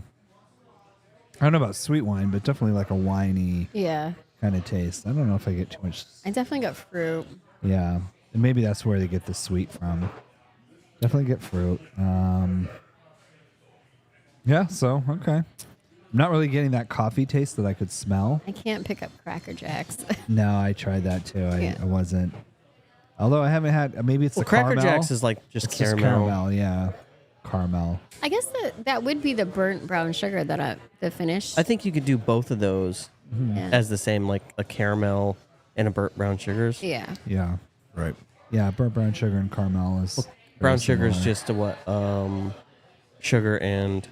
I don't know about sweet wine, but definitely like a winey Yeah. kind of taste. I don't know if I get too much. I definitely got fruit. Yeah. And maybe that's where they get the sweet from. Definitely get fruit. Yeah, so, okay. I'm not really getting that coffee taste that I could smell. I can't pick up Cracker Jacks. No, I tried that too. Yeah. I wasn't. Although I haven't had, maybe it's Well, the Cracker caramel. Jacks is like just It's caramel. just caramel, yeah. Caramel. I guess that would be the burnt brown sugar that the finish. I think you could do both of those Yeah. as the same, like a caramel and a burnt brown sugars. Yeah. Yeah. Right. Yeah, burnt brown sugar and caramel is very Brown sugar is similar. just a what? Sugar and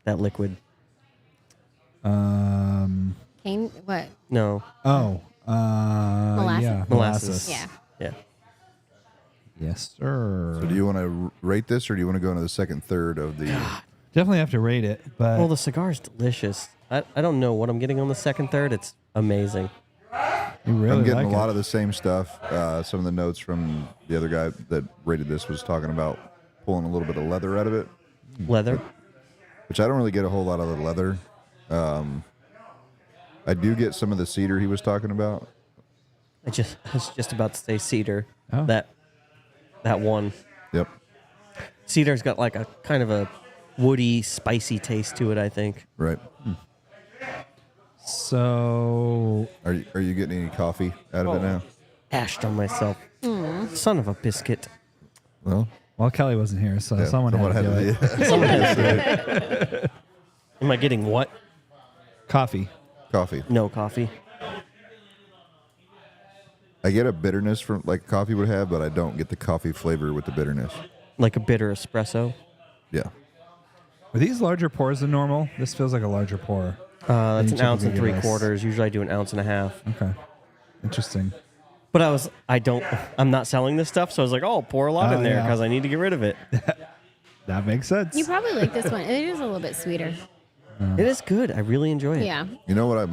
that liquid. Cane, what? No, Molasses? Yeah, molasses. Yeah. Yeah. Yes, sir. So do you want to rate this, or do you want to go into the second third of the? Definitely have to rate it, but Well, the cigar's delicious. I don't know what I'm getting on the second third. It's amazing. you really I'm getting like a lot it. of the same stuff. Some of the notes from the other guy that rated this was talking about pulling a little bit of leather out of it, Leather. which I don't really get a whole lot of the leather. I do get some of the cedar he was talking about. I was just about to say cedar. Oh. That one. Yep. Cedar's got like a kind of a woody, spicy taste to it, I think. Right. So Are you getting any coffee out of it now? Ashed on myself. Son of a biscuit. Well, well, Kelly wasn't here, so yeah, someone had to do it. Someone has to. Am I getting what? Coffee. coffee. No coffee. I get a bitterness from like coffee would have, but I don't get the coffee flavor with the bitterness. Like a bitter espresso. Yeah. Are these larger pours than normal? This feels like a larger pour. That's you an ounce and typically give us. 3/4. Usually I do an ounce and a half. Okay. Interesting. But I'm not selling this stuff, so I was like, oh, pour a lot Oh, in there yeah. because I need to get rid of it. That makes sense. You probably like this one. It is a little bit sweeter. It is good. I really enjoy it. Yeah. You know what I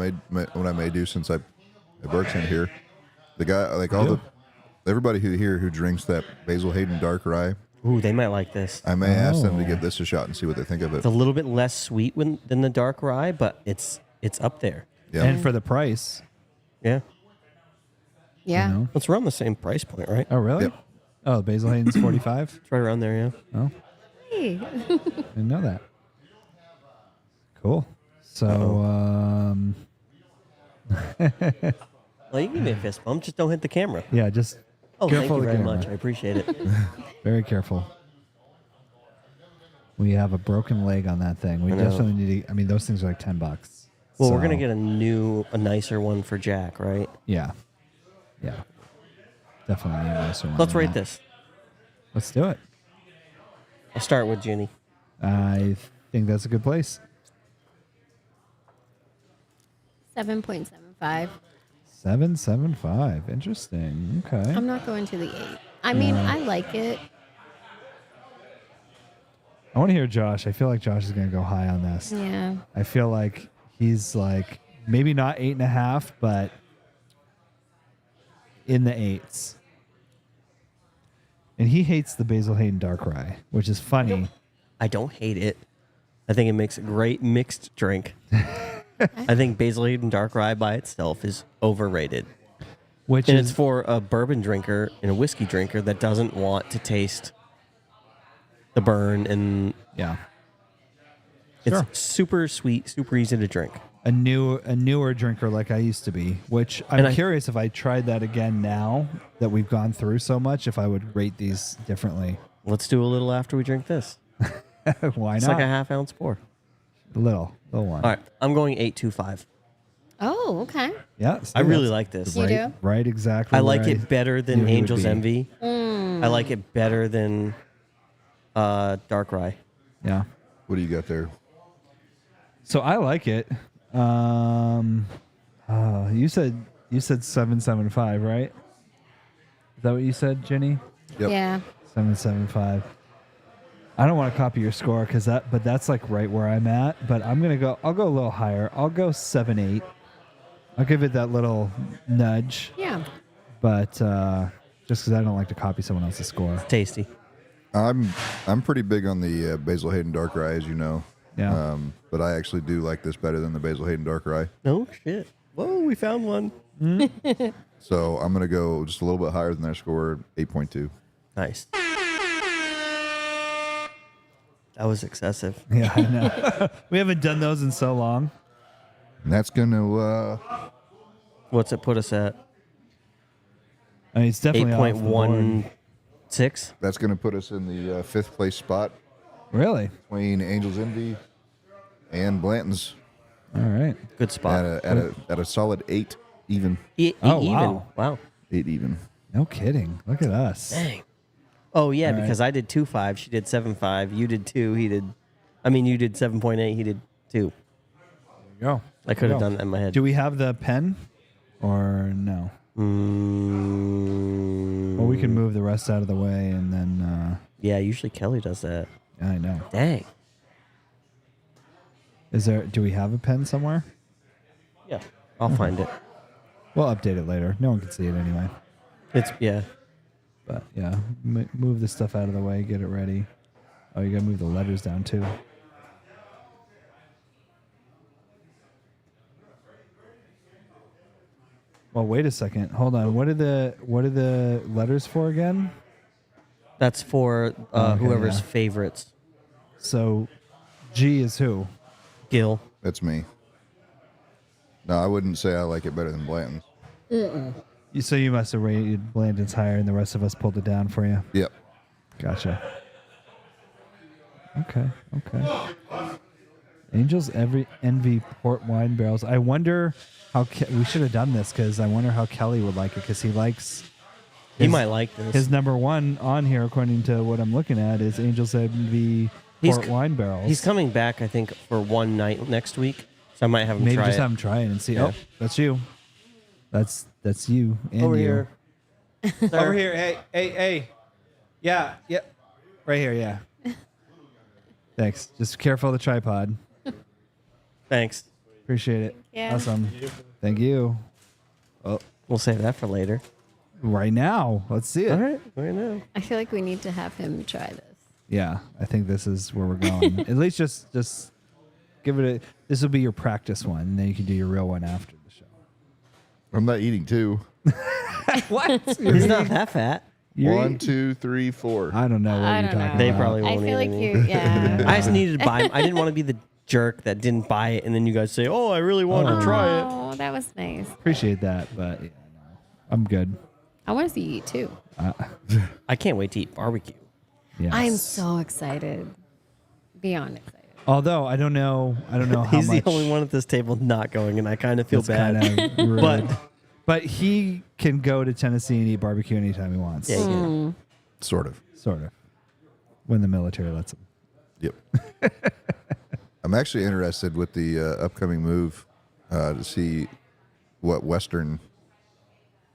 may do since I works in here. The guy like all everybody who drinks that Basil Hayden dark rye. Ooh, they might like this. I may ask them to give this a shot and see what they think of it. It's a little bit less sweet than the dark rye, but it's up there. Yeah. And for the price. Yeah. Yeah. You know? It's around the same price point, right? Oh, really? Yep. Oh, Basil Hayden's 45? It's right around there, yeah. Oh, Hey. didn't know that. Cool. So, Well, you can give me a fist bump. Just don't hit the camera. yeah, just Oh, thank careful you of the very camera. much. I appreciate it. Very careful. We have a broken leg on that thing. We I know. definitely need to, I mean, those things are like $10. Well, we're So, gonna get a nicer one for Jack, right? Yeah. Yeah. Definitely need a nicer one. Let's than rate that. this. Let's do it. I'll start with Ginny. I think that's a good place. 7.75. 7.75. Interesting. Okay. I'm not going to the 8. I mean, I like it. I want to hear Josh. I feel like Josh is going to go high on this. Yeah. I feel like he's like maybe not 8.5, but in the 8s. And he hates the Basil Hayden Dark Rye, which is funny. I don't hate it. I think it makes a great mixed drink. I think Basil Hayden Dark Rye by itself is overrated. Which And is it's for a bourbon drinker and a whiskey drinker that doesn't want to taste the burn, and yeah, it's Sure. super sweet, super easy to drink. a newer drinker like I used to be. Which And I'm curious if I tried that again now that we've gone through so much, if I would rate these differently. Let's do a little after we drink this. Why It's not? like a half ounce pour. little one. All right, I'm going 8.25. Oh, okay. Yeah, I really that's like this. You do? right exactly. I like where it better knew than he would Angel's be. Envy. I like it better than Dark Rye. Yeah. What do you got there? So I like it. You said 7.75, right? Is that what you said, Jenny? Yep. Yeah. 7.75. I don't want to copy your score but that's like right where I'm at. But I'll go a little higher. I'll go 7.8. I'll give it that little nudge. Yeah. But just because I don't like to copy someone else's score. Tasty. I'm pretty big on the Basil Hayden Dark Rye, as you know. Yeah. But I actually do like this better than the Basil Hayden Dark Rye. No shit. Whoa, we found one. So I'm gonna go just a little bit higher than their score, 8.2. Nice. That was excessive. Yeah, I know. We haven't done those in so long. And that's gonna What's it put us at? I mean, it's definitely off the board. 8.16. that's gonna put us in the 5th place spot Really? between Angel's Envy and Blanton's All right. Good spot. at a solid 8 even. Oh, Even. wow. Wow. 8 even. No kidding. Look at us. Dang. Oh yeah, All right. because I did 2.5. She did 7.5. You did 2. He did. I mean, you did 7.8. He did 2. Go. I could have done that in my head. Do we have the pen or no? Well, we can move the rest out of the way and then. Yeah, usually Kelly does that. I know. Dang. Do we have a pen somewhere? Yeah, I'll find it. We'll update it later. No one can see it anyway. Yeah. But yeah, move the stuff out of the way. Get it ready. Oh, you gotta move the letters down too. Well, wait a second. Hold on. What are the letters for again? That's for Okay, whoever's yeah. favorites. So, G is who? Gil. That's me. No, I wouldn't say I like it better than Blanton's. So you must have rated Blandon's higher, and the rest of us pulled it down for you. Yep. Gotcha. Okay. Angels envy port wine barrels. I wonder how we should have done this because I wonder how Kelly would like it because he likes. He might like this. His number one on here, according to what I'm looking at, is Angels envy port wine barrels. He's coming back, I think, for one night next week. So I might have him Maybe try just it. have him try it and see. Yeah. Oh, that's you. That's you and Over you. here. Over here. Hey. Yeah. Right here. Yeah. Thanks. Just careful of the tripod. Thanks. Appreciate it. Yeah. Awesome. Thank you. Oh, We'll save that for later. right now. Let's see it. All right. Right now. I feel like we need to have him try this. Yeah, I think this is where we're going. At least just give it a. This will be your practice one, and then you can do your real one after the show. I'm not eating 2. What? He's not that fat. 1, 2, 3, 4. I don't know what I you're don't talking know. They about. probably I won't feel eat like any. you, yeah. I just needed to buy. I didn't want to be the jerk that didn't buy it, and then you guys say, "Oh, I really wanted to try it." Oh, that was nice. Appreciate that, but yeah, no. I'm good. I want to see you eat too. I can't wait to eat barbecue. Yes. I'm so excited. Beyond excited. Although I don't know how He's much. the only one at this table not going, and I kind of feel That's bad. kinda rude. But But he can go to Tennessee and eat barbecue anytime he wants. yeah, yeah. Sort of. Sort of. When the military lets him. Yep. I'm actually interested with the upcoming move to see what Western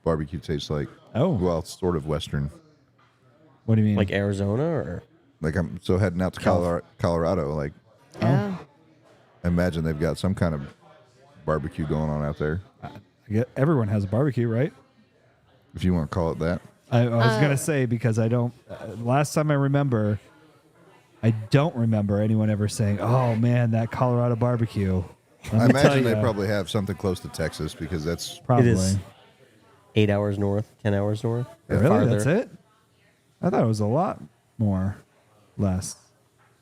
barbecue tastes like. Oh. Well, it's sort of Western. What do you mean? Like Arizona or Like I'm so heading out to Colorado. Like Oh. I imagine they've got some kind of barbecue going on out there, everyone has a barbecue, right? if you want to call it that. I was going to say because I don't. Last time I remember, I don't remember anyone ever saying, "Oh man, that Colorado barbecue." I Let me tell imagine they ya, probably have something close to Texas because that's probably. It is 8 hours north, 10 hours north. or Really, farther. that's it. I thought it was a lot more, less.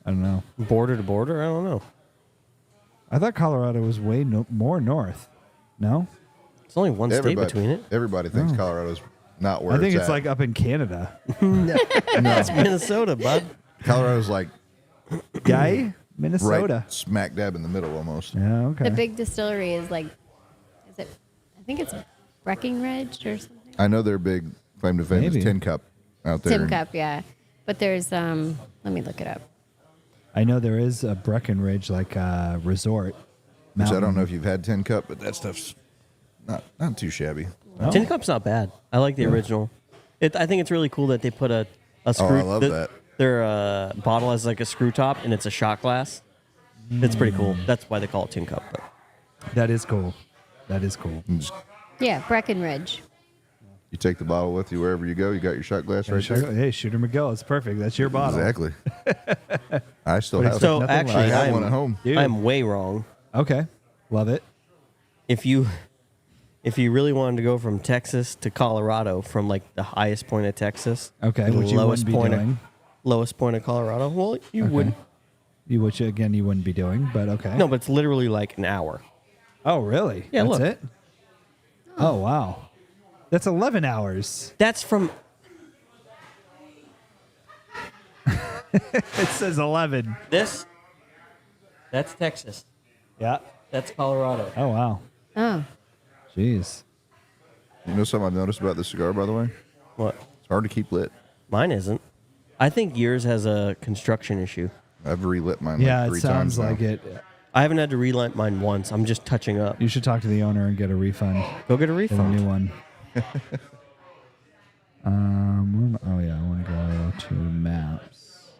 I don't know. Border to border? I don't know. I thought Colorado was way more north. No, It's only one state between it. Everybody thinks Colorado's not where I think it's at. like up in Canada. That's Minnesota, bud. Colorado's like Guy, Minnesota. right smack dab in the middle almost. Yeah, okay. The big distillery is like, is it? I think it's Breckenridge or something. I know their big claim to fame Maybe. is Tin Cup out there. Tim Cup, yeah. But there's let me look it up. I know there is a Breckenridge like resort. Which I don't mountain. know if you've had Tin Cup, but that stuff's not too shabby. Oh. Tin Cup's not bad. I like the original. I think it's really cool that they put a screw. I love that. Their bottle has like a screw top and it's a shot glass. It's pretty cool. That's why they call it Tin Cup. But That is cool. That is cool. And just- Yeah, Breckenridge. you take the bottle with you wherever you go. You got your shot glass right there. Hey, Shooter McGill, it's perfect. That's your bottle. Exactly. I still But have it's so nothing actually, I like- have I'm, one at home. Dude. I'm way wrong. Okay, love it. If you really wanted to go from Texas to Colorado, from like the highest point of Texas, Okay, to the which you wouldn't be point doing. lowest point of Colorado, well, you Okay. wouldn't. Which again you wouldn't be doing, but okay. No, but it's literally like an hour. Oh, really? Yeah, That's look. it? Oh, wow. That's 11 hours. That's from It says 11. this. That's Texas. Yeah. That's Colorado. Oh, wow. Oh, Jeez. You know something I've noticed about this cigar, by the way? What? It's hard to keep lit. Mine isn't. I think yours has a construction issue. I've relit mine Yeah, like it 3 sounds times now. like it. I haven't had to relight mine once. I'm just touching up. You should talk to the owner and get a refund. Go get a Get a new refund. one. Oh yeah, I want to go to maps.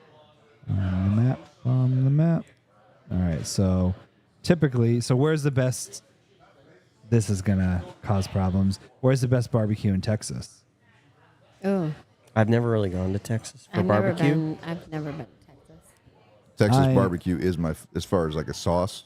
On the map. All right, so typically, where's the best? This is gonna cause problems. Where's the best barbecue in Texas? oh. I've never really gone to Texas for I've barbecue. I've never been to Texas. Texas I- barbecue is as far as like a sauce.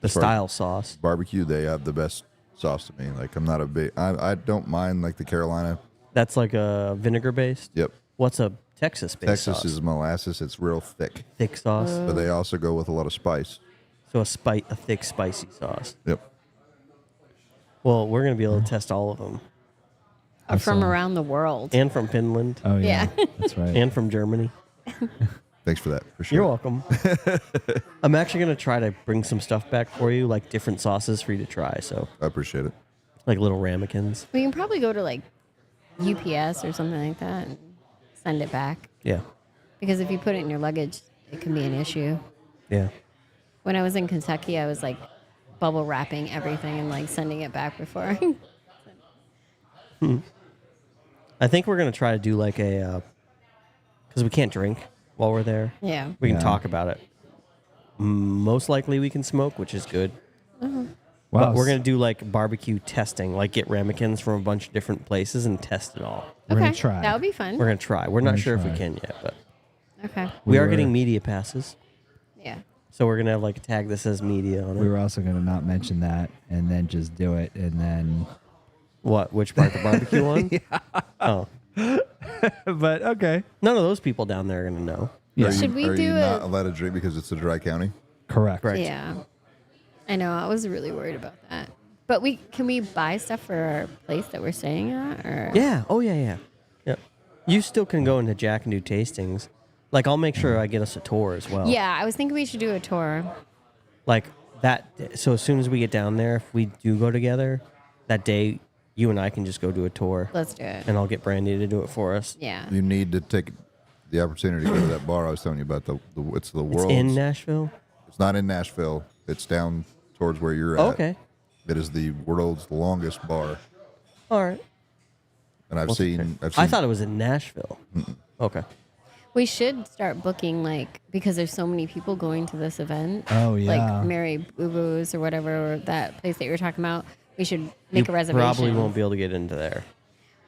The far- style sauce. Barbecue, they have the best sauce to me. Like I'm not a big. I don't mind like the Carolina. That's like a vinegar based. Yep. What's a Texas based Texas sauce? is molasses. It's real thick, Thick sauce. but they also go with a lot of spice. So a thick spicy sauce. Yep. Well, we're gonna be able to test all of them, Or from around the world. and from Finland, Oh yeah, Yeah. that's right. and from Germany. Thanks for that. For sure. You're welcome. I'm actually gonna try to bring some stuff back for you, like different sauces for you to try. So, I appreciate it. like little ramekins. We can probably go to like UPS or something like that and send it back. Yeah, Because if you put it in your luggage, it can be an issue. yeah. When I was in Kentucky, I was like bubble wrapping everything and like sending it back before. I think we're gonna try to do like a, because we can't drink while we're there. Yeah. We can Yeah. talk about it. Most likely we can smoke, which is good. Wow, But we're gonna do like barbecue testing, like get ramekins from a bunch of different places and test it all. We're Okay. gonna try. That would be fun. We're gonna try. We're not gonna sure if try. we can yet, but Okay. we are were- getting media passes, Yeah. so we're gonna have like a tag that says media on it. We were also gonna not mention that and then just do it and then. What? Which part? The barbecue one? Oh, But okay. none of those people down there are gonna know. Yeah. Are you, Should we are do you a- not allowed to drink because it's a dry county? Correct. Correct. Yeah. I know. I was really worried about that. But can we buy stuff for our place that we're staying at? Or Yeah. Oh yeah, yeah. Yeah. You still can go into Jack and do tastings. Like I'll make sure I get us a tour as well. Yeah, I was thinking we should do a tour. Like that. So as soon as we get down there, if we do go together, that day you and I can just go do a tour, Let's do it. and I'll get Brandy to do it for us. Yeah. You need to take the opportunity to go to that bar I was telling you about. It's the It's world's. in Nashville. It's not in Nashville. It's down towards where you're Oh, at. okay. It is the world's longest bar. All right. And I've What's the seen. fair? I thought it was in Nashville. Okay. We should start booking, like, because there's so many people going to this event. Oh, yeah. Like Mary Boo Boo's or whatever, or that place that you were talking about. We should make You a reservation. probably won't be able to get into there.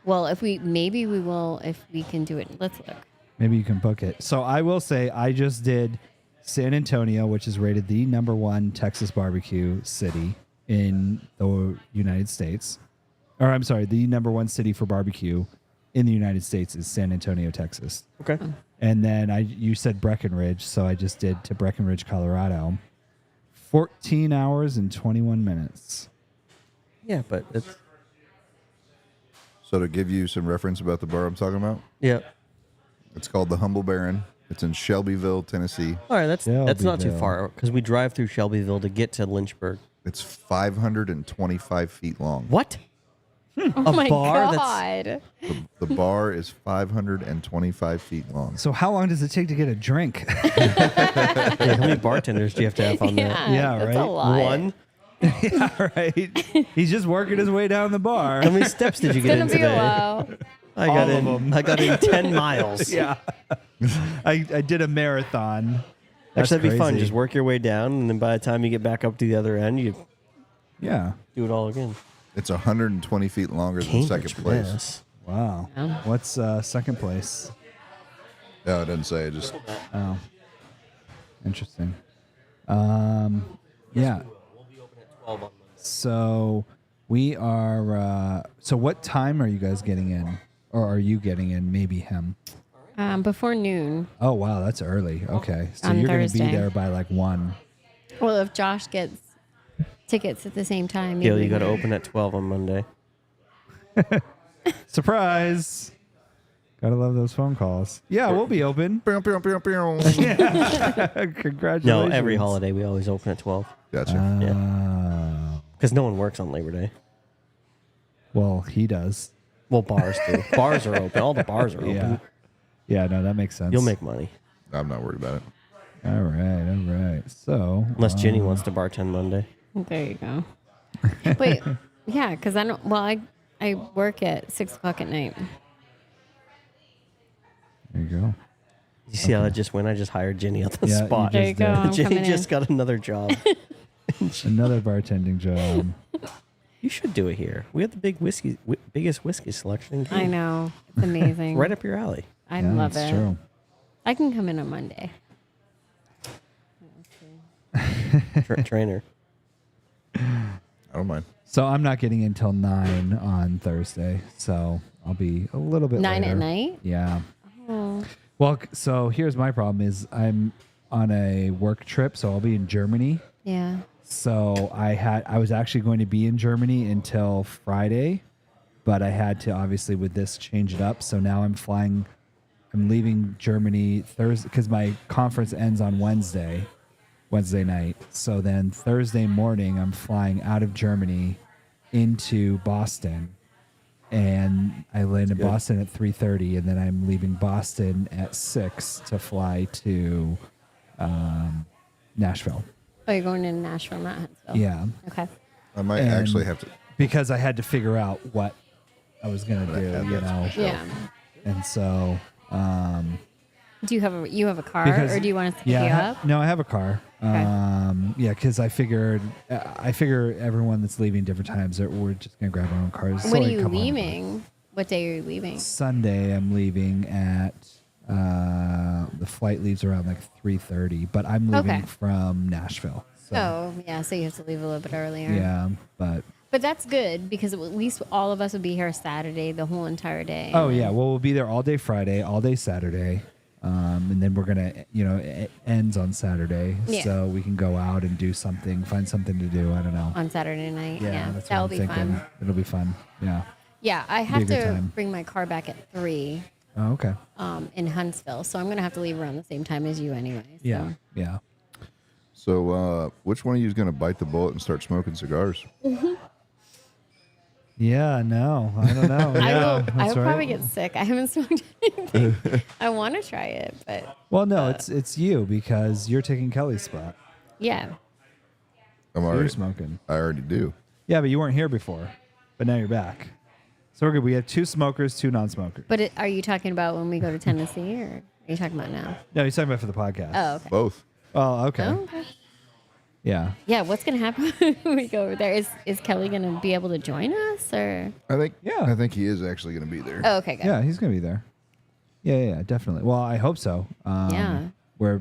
Well, maybe we will if we can do it. Let's look. Maybe you can book it. So I will say I just did San Antonio, which is rated the #1 Texas barbecue city in the United States. Or I'm sorry, the #1 city for barbecue in the United States is San Antonio, Texas. Okay. And then you said Breckenridge, so I just did to Breckenridge, Colorado. 14 hours and 21 minutes. Yeah, but it's So to give you some reference about the bar I'm talking about, yeah. it's called the Humble Baron. It's in Shelbyville, Tennessee. All right, that's not too Shelbyville. far because we drive through Shelbyville to get to Lynchburg. It's 525 feet long. What? Oh my bar God. The bar is 525 feet long. So how long does it take to get a drink? Yeah, how many bartenders do you have to have on there? Yeah, that's right. A lot. One. Yeah, right. He's just working his way down the bar. How many steps did you get in It's gonna be a today? while. I got in 10 miles. Yeah. I did a marathon. That's Actually, that'd be fun. crazy. Just work your way down, and then by the time you get back up to the other end, you Yeah. do it all again. It's 120 feet longer than Cambridge, second place. Mass. Wow. Yeah. What's second place? No, it doesn't say. It just Oh. Interesting. Yeah. So we are so what time are you guys getting in? Or are you getting in? Maybe him. Before noon. Oh wow, that's early. Okay. So On you're gonna be Thursday. there by like 1. Well, if Josh gets tickets at the same time, Gail, maybe you got to we- open at 12 on Monday. Surprise. Gotta love those phone calls. Yeah, we'll be open. Pew, pew, pew, pew. Congratulations. No, every holiday we always open at 12 Gotcha. Oh. because no one works on Labor Day. Well, he does. Well, bars do. Bars are open. All the bars are open. Yeah. Yeah, no, that makes sense. You'll make money I'm not worried about it. All right. So unless Ginny wants to bartend Monday. There you go. Wait, yeah, because I don't. Well, I work at 6 o'clock at night. there you go. You see how that just went? I just hired Ginny on the Yeah, you spot. There you just go. did. I'm Ginny coming just in. got another job. Another bartending job. You should do it here. We have the biggest whiskey selection. in I Keene. know. It's amazing. Right up your alley. I Yeah, love that's it. true. I can come in on Monday. Trainer. I don't mind. So I'm not getting in till 9 on Thursday. So I'll be a little bit 9 later. at night? Yeah. Oh. Well, so here's my problem is I'm on a work trip, so I'll be in Germany. Yeah. So I was actually going to be in Germany until Friday, but I had to obviously with this change it up. So now I'm leaving Germany Thursday because my conference ends on Wednesday night. So then Thursday morning I'm flying out of Germany into Boston, and I land in Boston at 3:30, and then I'm leaving Boston at 6 to fly to Nashville. Oh, you're going to Nashville, not Huntsville. Yeah. Okay. I might And- actually have to. Because I had to figure out what I was gonna do, you know. Yeah. And so, Do you have a car, because or do you want us to pick yeah, you I ha- up? no, I have a car. Okay. Yeah, because I figure everyone that's leaving different times that we're just gonna grab our own cars. so When are we you come home. leaving? What day are you leaving? Sunday, I'm leaving at. The flight leaves around like 3:30, but I'm leaving Okay. from Nashville. So, Oh, yeah. So you have to leave a little bit earlier. yeah, but But that's good because at least all of us would be here Saturday, the whole entire day. oh yeah, well we'll be there all day Friday, all day Saturday, and then we're gonna, it ends on Saturday, Yeah. so we can go out and do something, find something to do. I don't know. On Saturday night. Yeah. that's That'll what be I'm thinking. fun. It'll be fun. Yeah. Yeah. I a have good to time. bring my car back at 3 Oh, okay. in Huntsville. So I'm going to have to leave around the same time as you anyway. So. Yeah. Yeah. So, which one of you is going to bite the bullet and start smoking cigars? Yeah. No, I don't know. I Yeah, will that's right. probably get sick. I haven't smoked anything. I want to try it, but Well, no, it's you because you're taking Kelly's spot. yeah. I'm You're already smoking. I already do. Yeah, but you weren't here before, but now you're back. So we're good. We have 2 smokers, 2 non-smokers. But are you talking about when we go to Tennessee, or are you talking about now? No, he's talking about for the podcast. Oh, okay. Both. Oh, okay. Oh, okay. Yeah. Yeah, what's gonna happen when we go over there? Is Kelly gonna be able to join us, or? I think he is actually going to be there. Oh, okay, good. Yeah, he's gonna be there. Yeah, definitely. Well, I hope so. Yeah. We're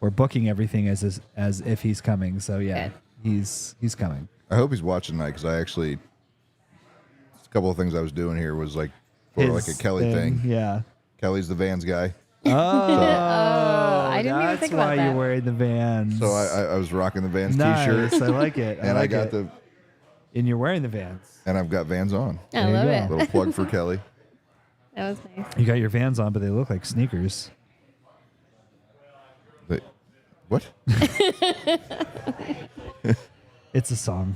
booking everything as if he's coming. So yeah, Good. he's coming. I hope he's watching tonight because I actually, a couple of things I was doing here was like for like a His Kelly thing. Yeah. Kelly's the Vans guy. Oh, I didn't even that's think why about that. you're wearing the Vans. So I was rocking the Vans nice. t-shirt. I like it. And I like got it. And you're wearing the Vans. and I've got Vans on. I There you love go. it. Little plug for Kelly. That was nice. You got your Vans on, but they look like sneakers. What? It's a song.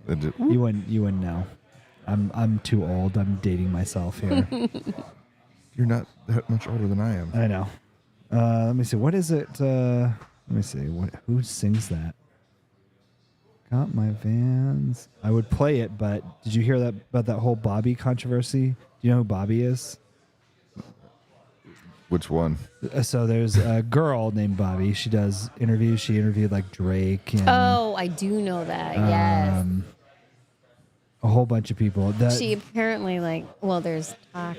You wouldn't know. I'm too old. I'm dating myself here. You're not that much older than I am. I know. Let me see. What is it? Let me see. Who sings that? Got my Vans. I would play it, but did you hear that about that whole Bobby controversy? Do you know who Bobby is? Which one? So there's a girl named Bobby. She does interviews. She interviewed like Drake and Oh, I do know that. Yes. a whole bunch of people. She apparently there's talk.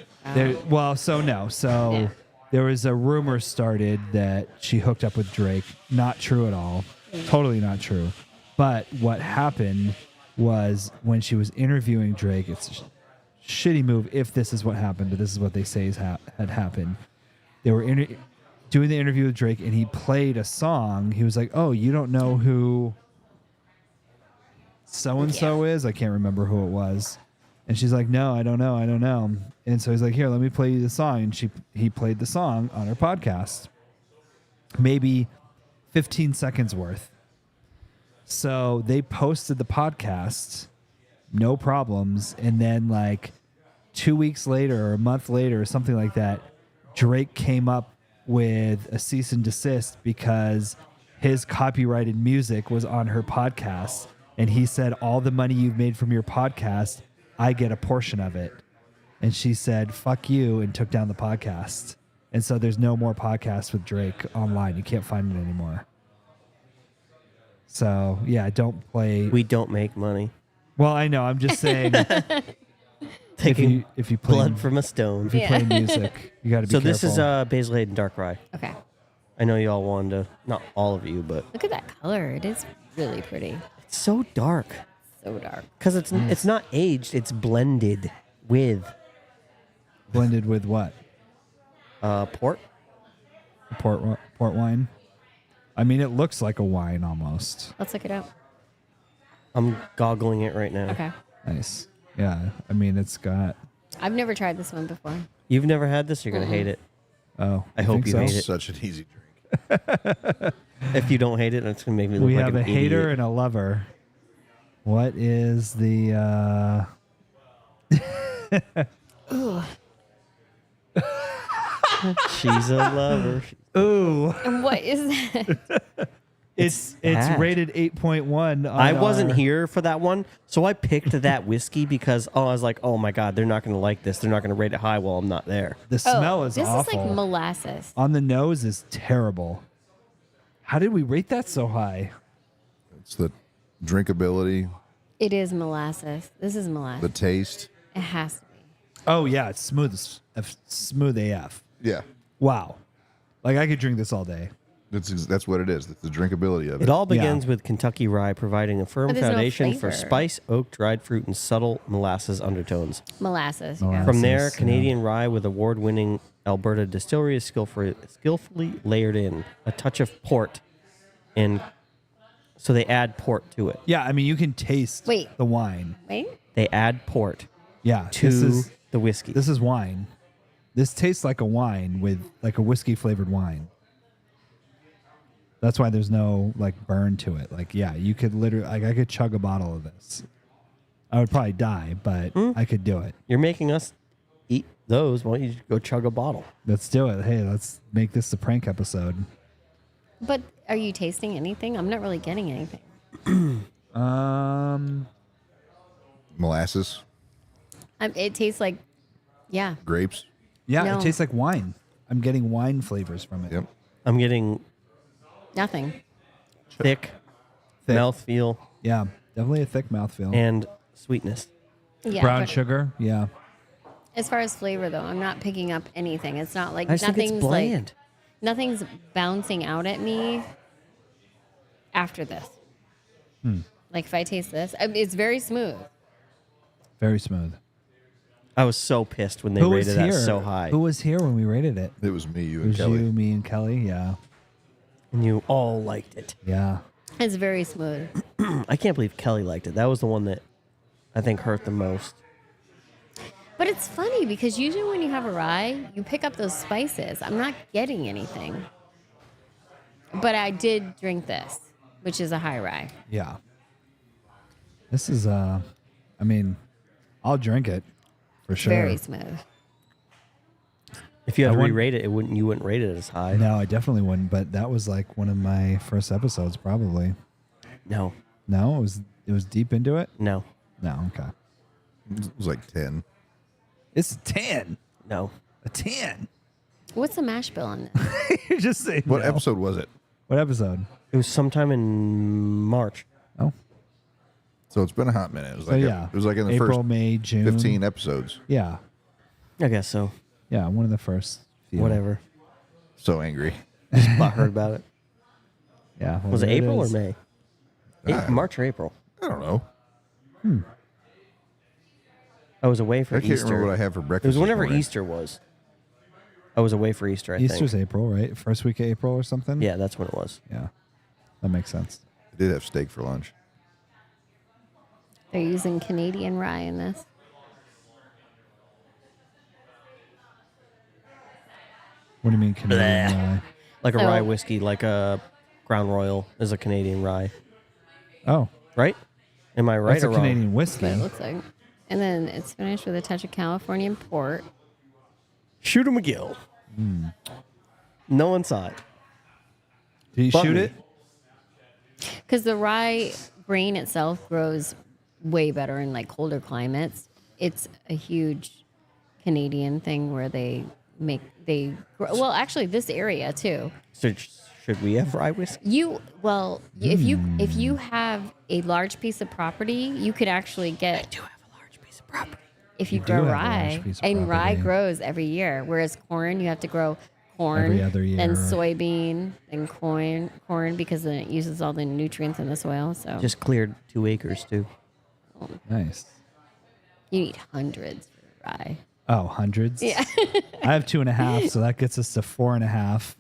So there was a rumor started that she hooked up with Drake. Not true at all. Totally not true. But what happened was when she was interviewing Drake, it's a shitty move if this is what happened, but this is what they say had happened. They were doing the interview with Drake, and he played a song. He was like, "Oh, you don't know who so-and-so is?" I can't remember who it was. And she's like, "No, I don't know. And so he's like, "Here, let me play you the song." And he played the song on her podcast. Maybe 15 seconds worth. So they posted the podcast, no problems. And then 2 weeks later or a month later or something like that, Drake came up with a cease and desist because his copyrighted music was on her podcast. And he said, "All the money you've made from your podcast, I get a portion of it." And she said, "Fuck you," and took down the podcast. And so there's no more podcasts with Drake online. You can't find it anymore. So, yeah, don't play. We don't make money. Well, I know. I'm just saying. Taking if you play, blood from a stone. if you play music, you got to be So careful. this is Basil Hayden Dark Rye. Okay. I know you all wanted to, not all of you, but Look at that color. It is really pretty. it's so dark So dark. because it's not aged. It's blended with blended with what? port. Port wine. I mean, it looks like a wine almost. Let's look it up. I'm goggling it right now. Okay. Nice. Yeah. I mean, it's got. I've never tried this one before. You've never had this? You're going to hate it. Oh, I hope think you so? hate it. Such an easy drink. If you don't hate it, it's going to make me look We like have an a hater idiot. and a lover. What is the? She's a lover. Ooh, And what is that? it's bad. rated 8.1. I wasn't here for that one, so I picked that whiskey because I was like, oh my God, they're not going to like this. They're not going to rate it high while I'm not there. The smell is this awful. is like molasses. On the nose is terrible. How did we rate that so high? It's the drinkability, It is molasses. This is molasses. the taste. It has to be. Oh yeah, it's smooth AF. Yeah. Wow, like I could drink this all day. That's what it is. It's the drinkability of it. It all begins with Kentucky rye providing a firm But there's no foundation for flavor. spice, oak, dried fruit, and subtle molasses undertones. Molasses. Molasses. Yeah. From there, Yes, yeah. Canadian rye with award-winning Alberta distillery is skillfully layered in a touch of port, and so they add port to it. Yeah, I mean you can taste Wait. the wine. Wait. They add port Yeah, to the whiskey. this is wine. This tastes like a wine with like a whiskey flavored wine. That's why there's no burn to it. You could literally I could chug a bottle of this. I would probably die, but I could do it. You're making us eat those. Why don't you just go chug a bottle? Let's do it. Hey, let's make this a prank episode. But are you tasting anything? I'm not really getting anything. Molasses, It tastes like, yeah. grapes. Yeah, No. it tastes like wine. I'm getting wine flavors from it. Yep. I'm getting Nothing. thick Thick. mouthfeel Yeah, definitely a thick mouthfeel. and sweetness. Yeah. Brown but sugar. Yeah. As far as flavor, though, I'm not picking up anything. It's not like I just think it's nothing's like bland. nothing's bouncing out at me after this. Like if I taste this, it's very smooth. Very smooth. I was so pissed when they Who was rated that here? so high. Who was here when we rated it? It was me, you, It and was Kelly. you, me, and Kelly. Yeah. And you all liked it. Yeah. It's very smooth. I can't believe Kelly liked it. That was the one that I think hurt the most. But it's funny because usually when you have a rye, you pick up those spices. I'm not getting anything. But I did drink this, which is a high rye. Yeah. This is I mean, I'll drink it for sure. Very smooth. If you had I to wouldn't- re-rate it, you wouldn't rate it as high. No, I definitely wouldn't, but that was like one of my first episodes probably. No. No, it was deep into it? No. No, okay. It was like 10. It's a 10. No. A 10. What's the mash bill on this? You're just saying What no. episode was it? What episode? It was sometime in March. Oh. So it's been a hot minute. It was So like yeah. it was like in the April, first May, June. 15 episodes. Yeah. I guess so. Yeah, one of the first few. Whatever. So angry. Just heard about it. Yeah. well, Was it there April or is. May? March or April? I don't know. I was away for I can't Easter. remember what I had for It breakfast. was this whenever morning. Easter was. I was away for Easter, I Easter's think. April, right? First week of April or something? Yeah, that's when it was. Yeah. That makes sense. I did have steak for lunch. They're using Canadian rye in this. What do you mean Canadian rye? Like a So- rye whiskey, like a Crown Royal is a Canadian rye. Oh. Right? Am I right That's or a wrong? Canadian That's whiskey. what it looks like. And then it's finished with a touch of Californian port. Shoot 'em McGill. No one saw it. Did you But shoot me. it? Because the rye grain itself grows way better in like colder climates. It's a huge Canadian thing where well, actually this area too. So should we have rye whiskey? If you have a large piece of property, you could actually get Do have a large piece of property. if you You grow do have a rye, large piece of and rye property. grows every year, whereas corn you have to grow corn Every other year. then soybean and corn because then it uses all the nutrients in the soil. So Just cleared 2 acres too. Nice. you need hundreds for rye. Oh, hundreds? Yeah. I have 2.5, so that gets us to 4.5.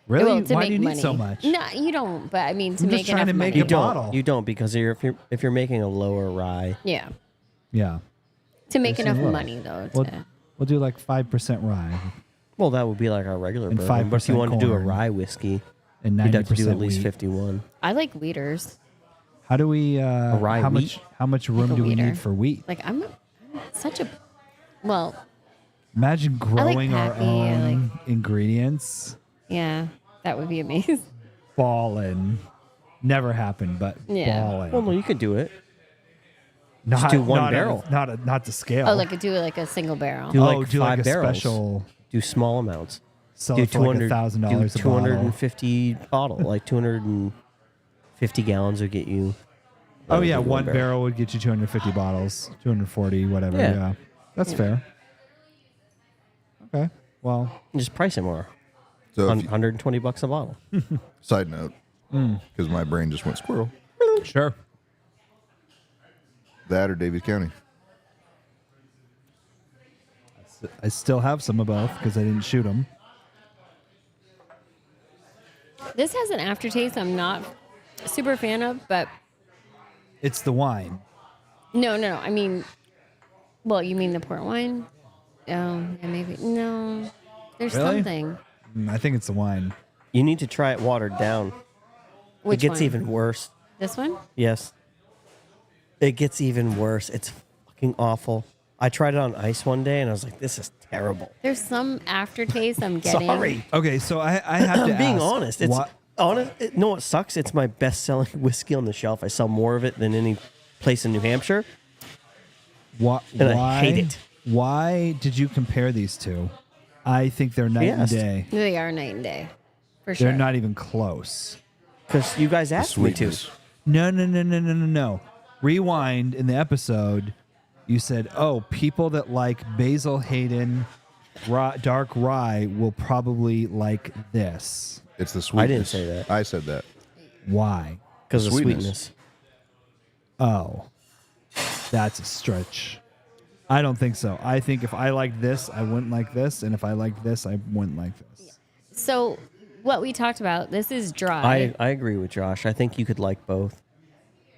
Really? Well, to Why make do you money. need so much? No, you don't. But I mean, to I'm just make trying enough to make money. a bottle. You don't because if you're making a lower rye, Yeah, Yeah. to make Yes, enough you will. money though. We'll, To, we'll do like 5% rye well, that would be like our regular And bourbon. But if you 5% wanted to do a corn. rye whiskey, and you'd have to 90% do at least wheat. 51. I like wheaters. How do we? rye how wheat? much room a do we wheater. need for wheat? Like I'm such a well, Imagine growing our Pappy, I own ingredients. yeah, that would be amazing. Ballin'. Never happened, but Yeah. ballin'. Well, no, you could do it. not, do one not barrel. Not to scale. Oh, like do like a single barrel. Do like do 5 like a barrels. special. Do small amounts. Sell Do it for like $1,000 a bottle. 250 bottle. Like 250 gallons would get you. Oh would yeah, be one barrel would get you 250 bottles, 240, whatever. Yeah. Yeah, that's fair. Okay, well, Just price it more. So, if you- $120 a bottle. side note, because my brain just went squirrel. sure. That or Davies County. I still have some of both because I didn't shoot them. This has an aftertaste I'm not super fan of, but It's the wine. no. I mean, well, you mean the port wine? Oh, yeah, maybe. No, there's Really? something. I think it's the wine. You need to try it watered down. Which it gets one? even worse. This one? Yes. It gets even worse. It's fucking awful. I tried it on ice one day and I was like, this is terrible. There's some aftertaste I'm getting. Sorry. Okay, so I have to I'm being ask, honest. It's why- No, what sucks? It's my best-selling whiskey on the shelf. I sell more of it than any place in New Hampshire. Why? And I hate it. Why did you compare these two? I think they're night and asked. day. They are night and day, for sure. They're not even close. Because you guys asked me to. Sweetness. No. Rewind in the episode. You said, "Oh, people that like Basil Hayden dark rye will probably like this." It's the sweetness. I didn't say that. I said that. Why? Because of Sweetness. sweetness. Oh, that's a stretch. I don't think so. I think if I liked this, I wouldn't like this, and if I liked this, I wouldn't like this. So, what we talked about, this is dry. I agree with Josh. I think you could like both.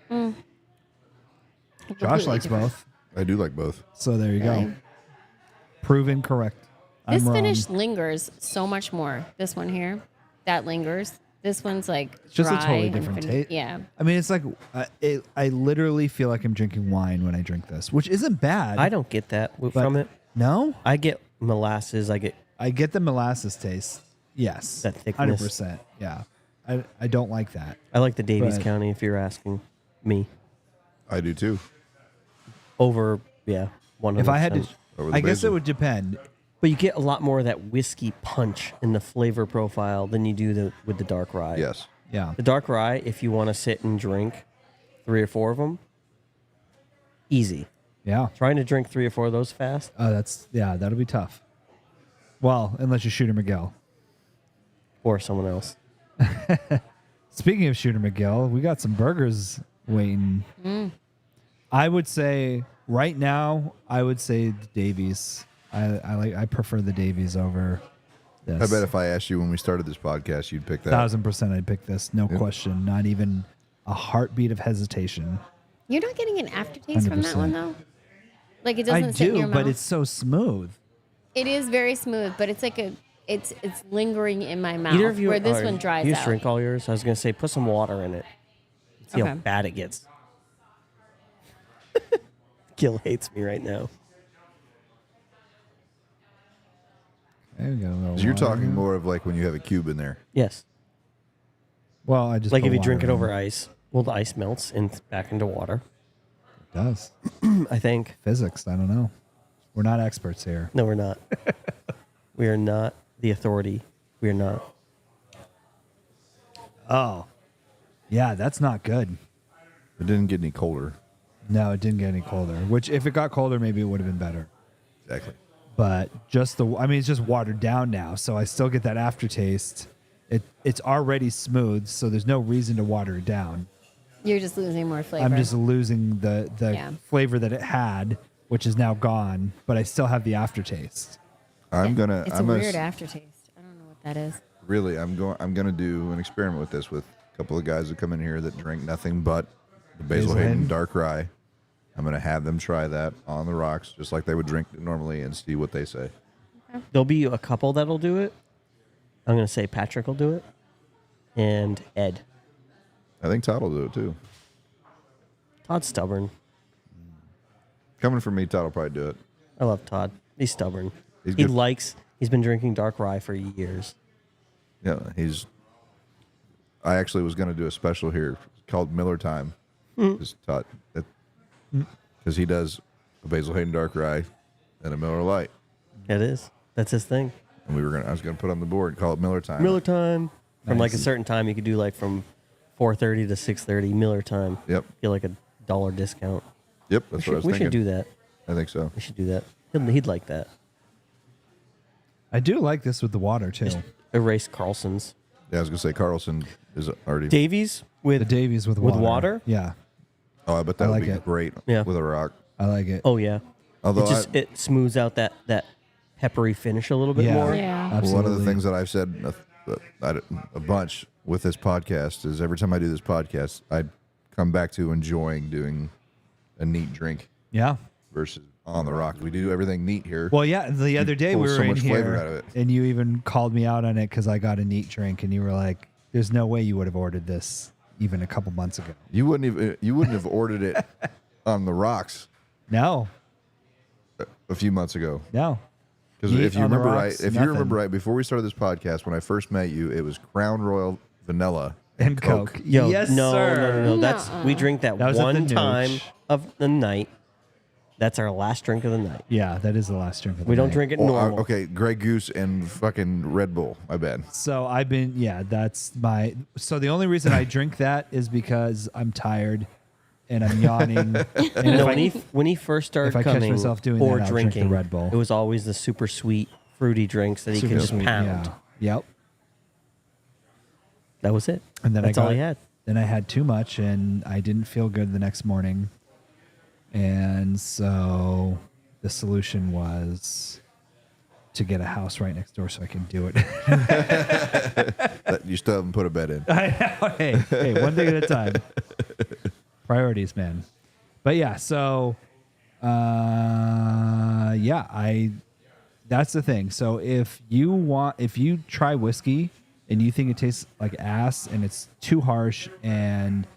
Josh Completely likes different. both, I do like both. so there you Really? go. Proven correct. This I'm wrong. finish lingers so much more. This one here, that lingers. This one's like It's just a dry totally and different taste. Yeah. I mean, it's like I literally feel like I'm drinking wine when I drink this, which isn't bad. I don't get that but- from it. No, I get molasses. I get I get the molasses taste. Yes, That thickness. 100%. Yeah, I don't like that. I like the Davies But- County, if you're asking me. I do too. Over, 100%. If I had to, Over the I guess it basil. would depend. But you get a lot more of that whiskey punch in the flavor profile than you do with the dark rye. Yes. Yeah, The dark rye, if you want to sit and drink 3 or 4 of them, easy. yeah. Trying to drink 3 or 4 of those fast, That'll be tough. Well, unless you're Shooter McGill. or someone else. Speaking of Shooter McGill, we got some burgers waiting. I would say right now, I would say the Davies. I prefer the Davies over this. I bet if I asked you when we started this podcast, you'd pick that. 1,000% I'd pick this. No question. Not even a heartbeat of hesitation. You're not getting an aftertaste from that 100%. one though. Like it doesn't I sit in your do, mouth. but it's so smooth. It is very smooth, but it's like it's lingering in my mouth. Either of you where this are- one dries you just out. drink all yours? I was going to say, put some water in it. See how Okay. bad it gets. Gil hates me right now. There we go. a little You're water. talking more of like when you have a cube in there. Yes. Well, I just Like put if you drink it water over in. ice, well, the ice melts and back into water. It does. I think. Physics. I don't know. We're not experts here. No, we're not. We are not the authority. We are not. Oh, yeah, that's not good. It didn't get any colder. No, it didn't get any colder. Which, if it got colder, maybe it would have been better. Exactly. But it's just watered down now, so I still get that aftertaste. It's already smooth, so there's no reason to water it down. You're just losing more flavor. I'm just losing the Yeah. flavor that it had, which is now gone, but I still have the aftertaste. I'm gonna. It's I'm a gonna weird aftertaste. I don't know what that is. really. I'm gonna do an experiment with this with a couple of guys that come in here that drink nothing but the Basil Basil Hayden Hayden? dark rye. I'm gonna have them try that on the rocks, just like they would drink it normally, and see what they say. There'll be a couple that'll do it. I'm going to say Patrick will do it. And Ed. I think Todd will do it too. Todd's stubborn. Coming from me, Todd will probably do it. I love Todd. He's stubborn. He's He good. he's been drinking dark rye for years. Yeah, I actually was going to do a special here called Miller Time. Because Todd, because he does a Basil Hayden dark rye and a Miller Light, It is. That's his thing. and I was going to put on the board, call it Miller Time. Miller time. From like a Nice. certain time, you could do like from 4:30 to 6:30 Miller time. Yep. Get like $1 discount. Yep, that's what I was We thinking. should do that. I think so. We should do that. He'd like that. I do like this with the water, too. Erase Carlson's. Yeah, I was going to say Carlson is already. Davies with The Davies with with water. water? Yeah, Oh, I bet that I would like be it. great Yeah. with a rock. I like it. Oh yeah. Although It smooths out that peppery finish a little bit Yeah. more. Yeah. Absolutely. one of the things that I've said a bunch with this podcast is every time I do this podcast, I come back to enjoying doing a neat drink Yeah. versus on the rock. We do everything neat here. Well, yeah, the other day we pull were so in much flavor here, out of it. and you even called me out on it because I got a neat drink, and you were like, "There's no way you would have ordered this even a couple months ago." You wouldn't have ordered it on the rocks No, a few months ago. no. Because Neat if you on the remember rocks, right, nothing. before we started this podcast, when I first met you, it was Crown Royal vanilla And Coke. Yo, Yes, no, sir. no. That's we drink that That was at the one time Nooch. of the night. That's our last drink of the night. Yeah, that is the last drink of the We don't night. drink it Oh, normal. okay, Grey Goose and fucking Red Bull. My bad. So I've been, that's my. So the only reason I drink that is because I'm tired and I'm yawning. And No, when he first started if I catch coming myself doing or that, I'll drink the drinking, Red Bull. it was always the super sweet, fruity drinks that he super can just sweet, pound. Yeah. Yep. That was it. And then that's all he had. Then I had too much and I didn't feel good the next morning. And so the solution was to get a house right next door so I can do it. You still haven't put a bed in. I know. Hey, one thing at a time. Priorities, man. But yeah, so that's the thing. So if you try whiskey and you think it tastes like ass and it's too harsh and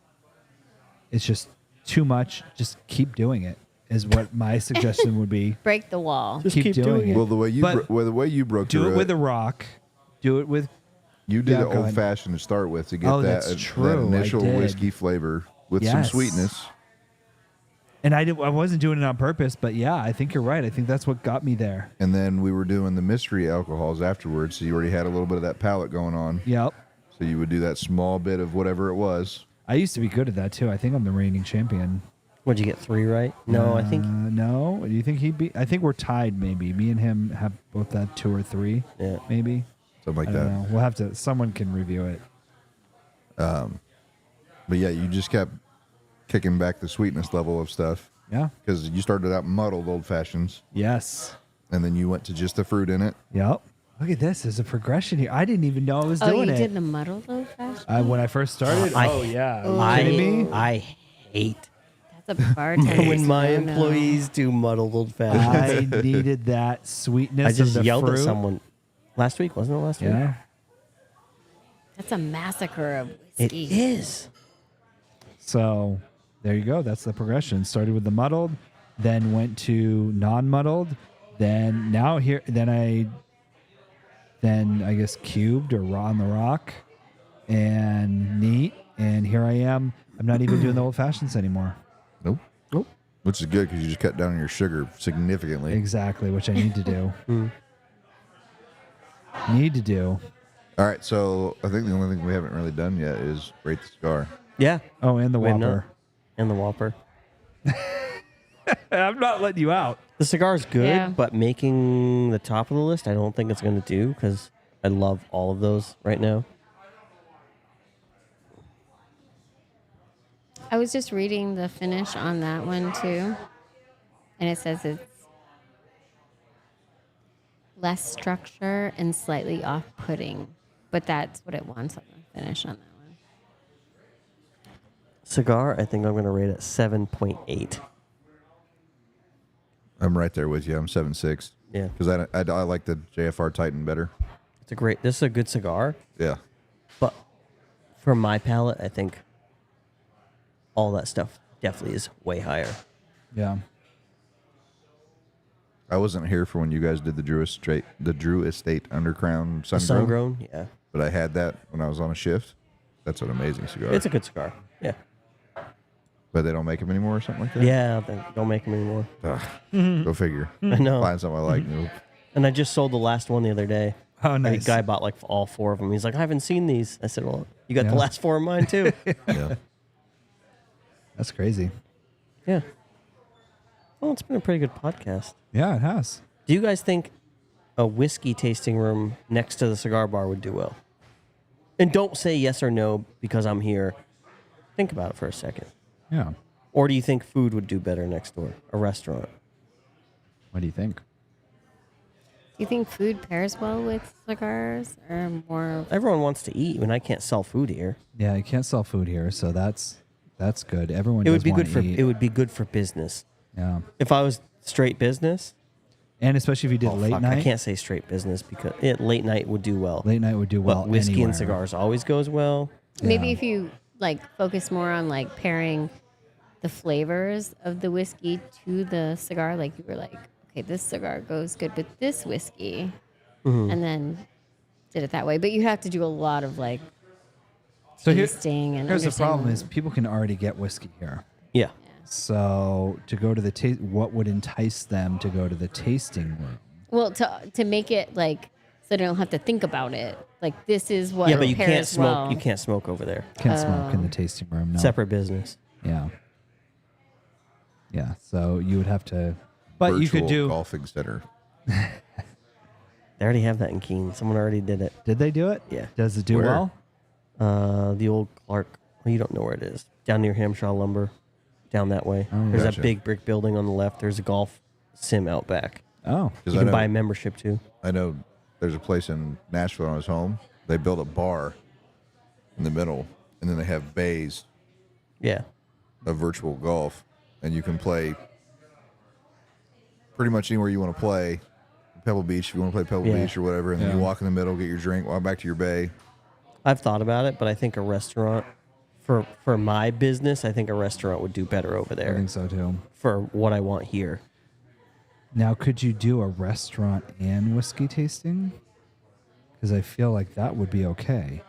it's just too much, just keep doing it is what my suggestion would be. Break the wall. Just keep doing it. Well, the way you But broke Do through it with a rock. Do it with you did Yeah, the go ahead. old fashioned to start with to get Oh, that, that's that true, I initial did. whiskey flavor with some Yes. sweetness. and I wasn't doing it on purpose, but yeah, I think you're right. I think that's what got me there. And then we were doing the mystery alcohols afterwards, so you already had a little bit of that palate going on. Yep. So you would do that small bit of whatever it was. I used to be good at that too. I think I'm the reigning champion. What'd you get? 3 right? No, I think. No. Do you think he'd be? I think we're tied. Maybe me and him have both that 2 or 3. Yeah. Maybe. Something like I that. don't know. We'll have to. Someone can review it. But yeah, you just kept kicking back the sweetness level of stuff Yeah. because you started out muddled old fashions, Yes. and then you went to just the fruit in it. Yep. Look at this. There's a progression here. I didn't even know I was Oh, doing you it. did the muddled old fashioned? When I first started. I- Yeah. Are you kidding me? I hate That's a bartender. when my Oh, no. employees do muddled old fashions. I needed that sweetness I just of the yelled fruit. at someone last week, wasn't it last week? Yeah. That's a massacre of It whiskey. is. So there you go. That's the progression. Started with the muddled, then went to non-muddled, then now here, then I guess cubed or raw on the rock, and neat. And here I am. I'm not even doing the old fashions anymore. Nope. Nope. Which is good because you just cut down on your sugar significantly. Exactly, which I need to do. Need to do. All right, so I think the only thing we haven't really done yet is rate the cigar. Yeah. Oh, and the We have Whopper. And the Whopper. I'm not letting you out. The cigar's good, Yeah. but making the top of the list, I don't think it's going to do because I love all of those right now. I was just reading the finish on that one too, and it says it's less structure and slightly off-putting, but that's what it wants on the finish on that one. Cigar, I think I'm going to rate it 7.8. I'm right there with you. I'm 7.6. Yeah. Because I like the JFR Titan better. This is a good cigar, Yeah. but for my palate, I think all that stuff definitely is way higher. Yeah. I wasn't here for when you guys did the Drew Estate Undercrown The Sun sun Grown, grown, yeah. but I had that when I was on a shift. That's an amazing cigar. It's a good cigar. Yeah. But they don't make them anymore or something like that? Yeah, they don't make them anymore. Ugh, Go figure. I know. Find something I like. Nope. And I just sold the last one the other day. Oh, A nice. guy bought like all 4 of them. He's like, I haven't seen these. I said, well, you got Yeah. the last 4 of mine too. Yeah. That's crazy. Yeah. Well, it's been a pretty good podcast. Yeah, it has. Do you guys think a whiskey tasting room next to the cigar bar would do well? And don't say yes or no because I'm here. Think about it for a second. Yeah. Or do you think food would do better next door? A restaurant? What do you think? Do you think food pairs well with cigars, or more? Everyone wants to eat, and I can't sell food here. Yeah, you can't sell food here, so that's good. Everyone It does would be want good to for eat. it would be good for business. Yeah. If I was straight business, And especially if you did late fuck, night. I can't say straight business because late night would do well. Late night would do well. But whiskey anywhere. and cigars always goes well. Maybe Yeah. if you like focus more on like pairing the flavors of the whiskey to the cigar, like you were like, okay, this cigar goes good with this whiskey, Mm-hmm. and then did it that way. But you have to do a lot of like So tasting and here's the understanding. problem: is people can already get whiskey here. Yeah. So to go to the taste, what would entice them to go to the tasting room? Well, to make it like so they don't have to think about it. Like this is what Yeah, but you pairs can't smoke. well. You can't smoke over there. Can't smoke in the tasting room. No. Separate business. Yeah. Yeah. So you would have to, but you could Virtual do. golfing center. They already have that in Keene. Someone already did it. Did they do it? Yeah. Does it do Where? well? The old Clark. Well, you don't know where it is. Down near Hamshaw Lumber. Down that way. Oh, There's gotcha. that big brick building on the left. There's a golf sim out back. Oh. 'Cause You I can know- buy a membership too. I know there's a place in Nashville on his home. They built a bar in the middle, and then they have bays Yeah. of virtual golf, and you can play pretty much anywhere you want to play. Pebble Beach, if you want to play Pebble Yeah. Beach or whatever, and then Yeah. you walk in the middle, get your drink, walk back to your bay. I've thought about it, but I think a restaurant for my business, I think a restaurant would do better over I there think so too. for what I want here. Now, could you do a restaurant and whiskey tasting? Because I feel like that would be okay.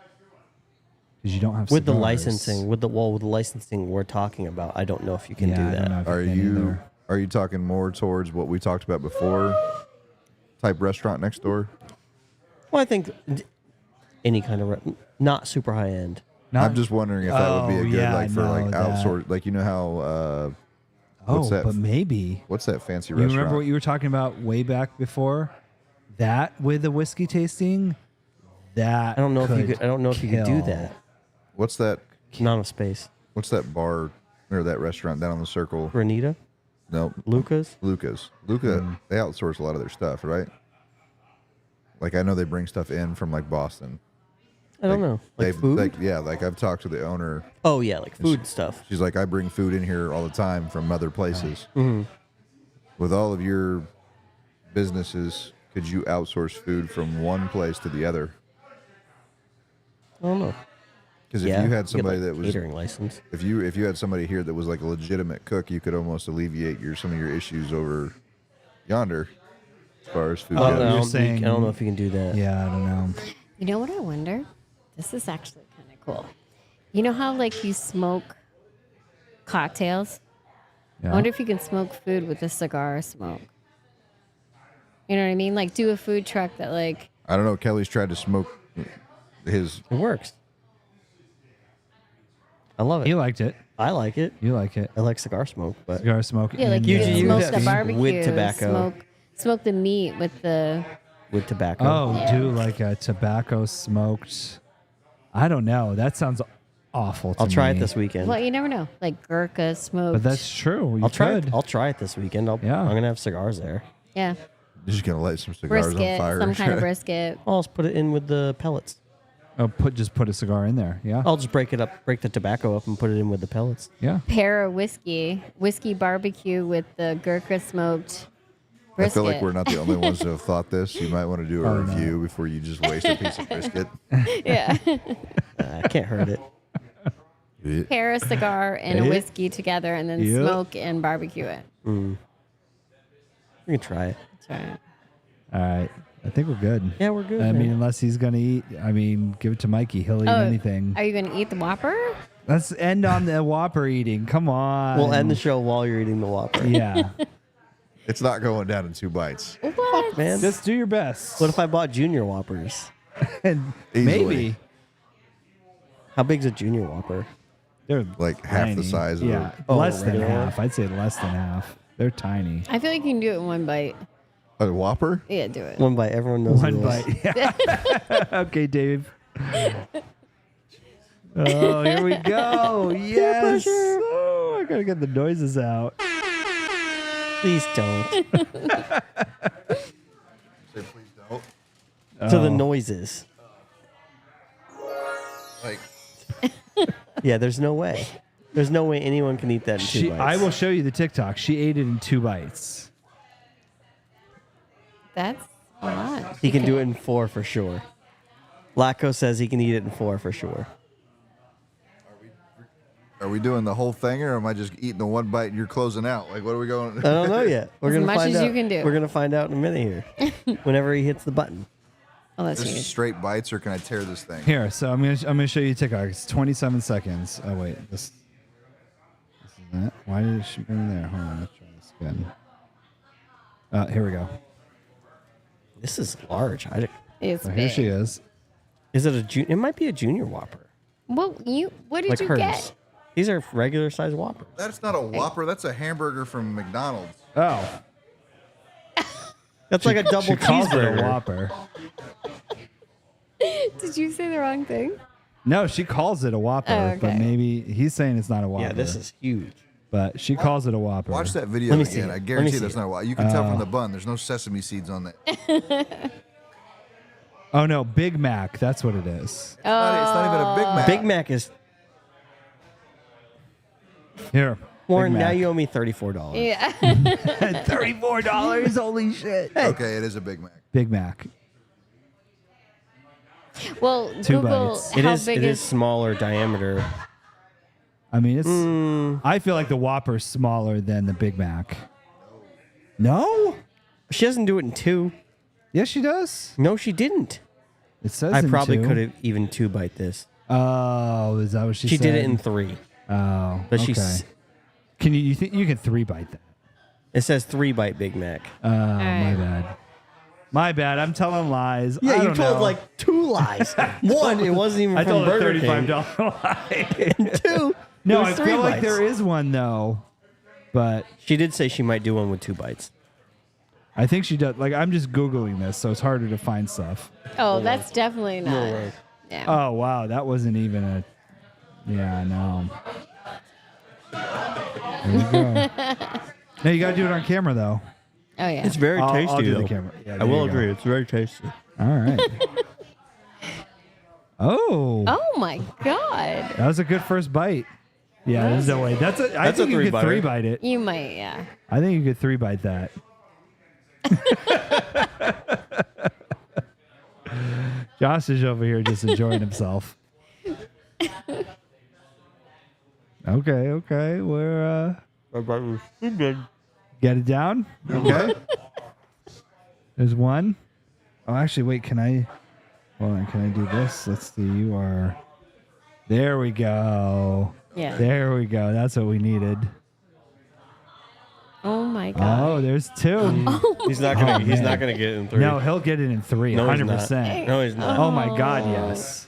Because you don't have With the cigars. licensing, with the licensing we're talking about, I don't know if you can Yeah, do I don't know that. if Are can you either. are you talking more towards what we talked about before? Type restaurant next door? Well, I think any kind of not super high end. Not- I'm just wondering if that would be a Oh, good yeah, like for no, like that- outsource, like you know how Oh, what's that? but maybe. what's that fancy You restaurant? remember what you were talking about way back before? That with the whiskey tasting? That I don't know if you could could. I don't know if you could do kill. that. What's that? Not enough space. What's that bar or that restaurant down on the circle? Renita, No, Lucas. Lucas. Luca. They outsource a lot of their stuff, right? Like I know they bring stuff in from like Boston. I don't know. Like they've- food. Like I've talked to the owner. Oh yeah, like food stuff. She's like, I bring food in here all the time from other places. Mm-hmm. With all of your businesses, could you outsource food from one place to the other? I don't know. Because if Yeah, you had get, somebody like, that was, catering license. if you had somebody here that was like a legitimate cook, you could almost alleviate some of your issues over yonder, as far as food Oh, goes. no. I You're don't, saying- I don't know if you can do that. Yeah, I don't know. You know what I wonder? This is actually kind of cool. You know how like you smoke cocktails? Yeah. I wonder if you can smoke food with a cigar smoke. You know what I mean? Like do a food truck that like I don't know. Kelly's tried to smoke his. It works. I love it. You liked it. I like it. You like it. I like cigar smoke, but Cigar smoke. yeah, like and, you Usually can you smoke have the with barbecue, tobacco. smoke the meat with the with tobacco. Oh, Yeah. do like a tobacco smoked. I don't know. That sounds awful to I'll try it me. this weekend. well, you never know. Like Gurkha smoked. But that's true. You I'll try could. it. I'll try it this weekend. Yeah. I'm gonna have cigars there. yeah, You're just gonna light some cigars brisket, on fire. some kind of brisket. I'll just put it in with the pellets. Oh, just put a cigar in there. Yeah. I'll just break the tobacco up and put it in with the pellets. Yeah. Pair of whiskey barbecue with the Gurkha smoked I brisket. feel like we're not the only ones that have thought this. You might want to do a Oh, no. review before you just waste a piece of brisket. Yeah. I can't hurt it. Pair a cigar and a Yeah. whiskey together and then Yeah. smoke and barbecue it. We can try it. That's right. All right. I think we're good. Yeah, we're good. I man. mean, unless he's gonna eat. I mean, give it to Mikey. He'll eat anything. Are you going to eat the Whopper? Let's end on the Whopper eating. Come on. we'll end the show while you're eating the Whopper. Yeah. It's not going down in 2 bites. What? Man. Just do your best. What if I bought Junior Whoppers? And Easily. maybe How big's a Junior Whopper? they're Like half the tiny. size of Yeah, Oh, less than regular one? half. I'd say less than half. They're tiny. I feel like you can do it in one bite. a Whopper. Yeah, do it. One bite. Everyone knows One what it is. bite. Yeah. Okay, Dave. Oh, here we go. Yes. Oh, I gotta get the noises out. Please don't. Say please don't. To Oh. the noises. Like Yeah, there's no way. There's no way anyone can eat that in 2 bites. I will show you the TikTok. She ate it in 2 bites. That's a lot. He can do it in 4 for sure. Lacko says he can eat it in 4 for sure. Are we doing the whole thing, or am I just eating the one bite and you're closing out? Like, what are we going? I don't know yet. We're As gonna much find as out. you can do. We're gonna find out in a minute here. Whenever he hits the button. Oh, that's This is huge. straight bites, or can I tear this thing? Here, so I'm gonna show you TikTok. It's 27 seconds. Oh wait, this is it. Why did she go in there? Hold on, let's try this again. Here we go. This is large. It's So big. here she is. Is it it might be a junior Whopper. What did Like you hers. get? These are regular size Whoppers. That's not a Whopper. That's a hamburger from McDonald's. Oh, That's like a double she calls it a cheeseburger. Whopper. Did you say the wrong thing? No, she calls it a Whopper, Oh, okay. but maybe he's saying it's not a Whopper. Yeah, this is huge. But she calls it a Whopper. Watch that video Let me see again. it. I Let me guarantee see that's it. not a Whopper. You can tell from the bun. There's no sesame seeds on that. Oh no, Big Mac. That's what it is. It's not even a Big Mac. Big Mac is Here, Warren. Big Now Mac. you owe me $34. Yeah. $34. Holy shit. Okay, it is a Big Mac. Big Mac. Well, Two Google bites. how It is. big It is smaller diameter. I mean, it's. I feel like the Whopper's smaller than the Big Mac. No. She doesn't do it in two. Yes, she does. No, she didn't. It says. I in probably two. could have even 2-bite this. Oh, is that what she She said? did it in 3, Oh, but okay. she's. Can you think you can 3-bite that? It says 3-bite Big Mac. Oh, my right. bad. My bad. I'm telling lies. Yeah, I you don't told know. like 2 lies. One, it wasn't even I from told a Burger King. $35 lie. And 2, No, it I was feel 3 like bites. there is one though, but She did say she might do one with 2 bites. I think she does. Like I'm just googling this, so it's harder to find stuff. Oh, that's definitely not. way. Yeah. Oh wow, that wasn't even a. Yeah, no. There you go. No, you gotta do it on camera though. Oh yeah. It's very I'll tasty. do the though. camera. Yeah, I there will you go. agree. It's very tasty. All right. Oh, Oh my god. that was a good first bite. Yeah, there's no way. I That's a think you could 3-biter. 3-bite it. You might, yeah. I think you could 3-bite that. Josh is over here just enjoying himself. Okay. We're get it down. Okay. There's one. Oh, actually, wait. Can I? Hold on. Can I do this? Let's see. You are. There we go. Yeah. There we go. That's what we needed. Oh my god. Oh, there's 2. He's not gonna. Oh, he's man. not gonna get it in 3. No, he'll get it in 3. No, he's 100%. not. No, he's not. Oh my God, yes.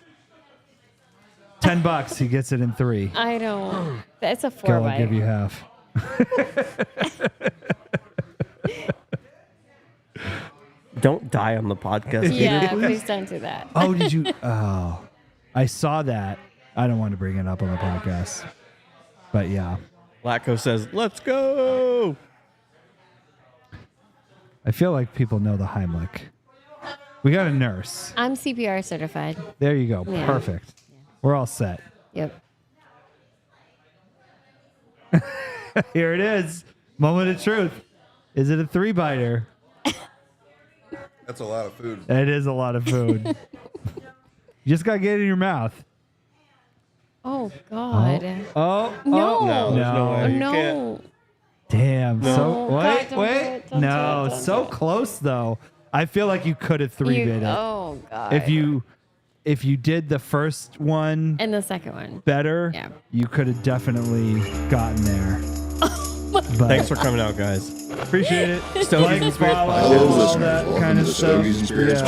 $10. He gets it in 3. I don't. That's a 4 Go, I'll bite. give you half. Don't die on the podcast. Yeah, please don't do that. Oh, did you? Oh, I saw that. I don't want to bring it up on the podcast, but yeah, Latko says, "Let's go." I feel like people know the Heimlich. We got a nurse. I'm CPR certified. There you go. Yeah. Perfect. We're all set. Yep. Here it is. Moment of truth. Is it a 3-biter? That's a lot of food. It is a lot of food. You just got to get it in your mouth. Oh god. Oh, No. No, there's no way. You no. can't. damn. No. So God, wait, don't do wait. it. Don't do No, it. Don't so do it. close though. I feel like you could have 3-bit it. Oh god. If you did the first one and the second one. better, Yeah. you could have definitely gotten there. But Thanks for coming out, guys. appreciate it. Stogies and Spirits follow, Podcast. all that kind of stuff. Stogies and Spirits Yeah.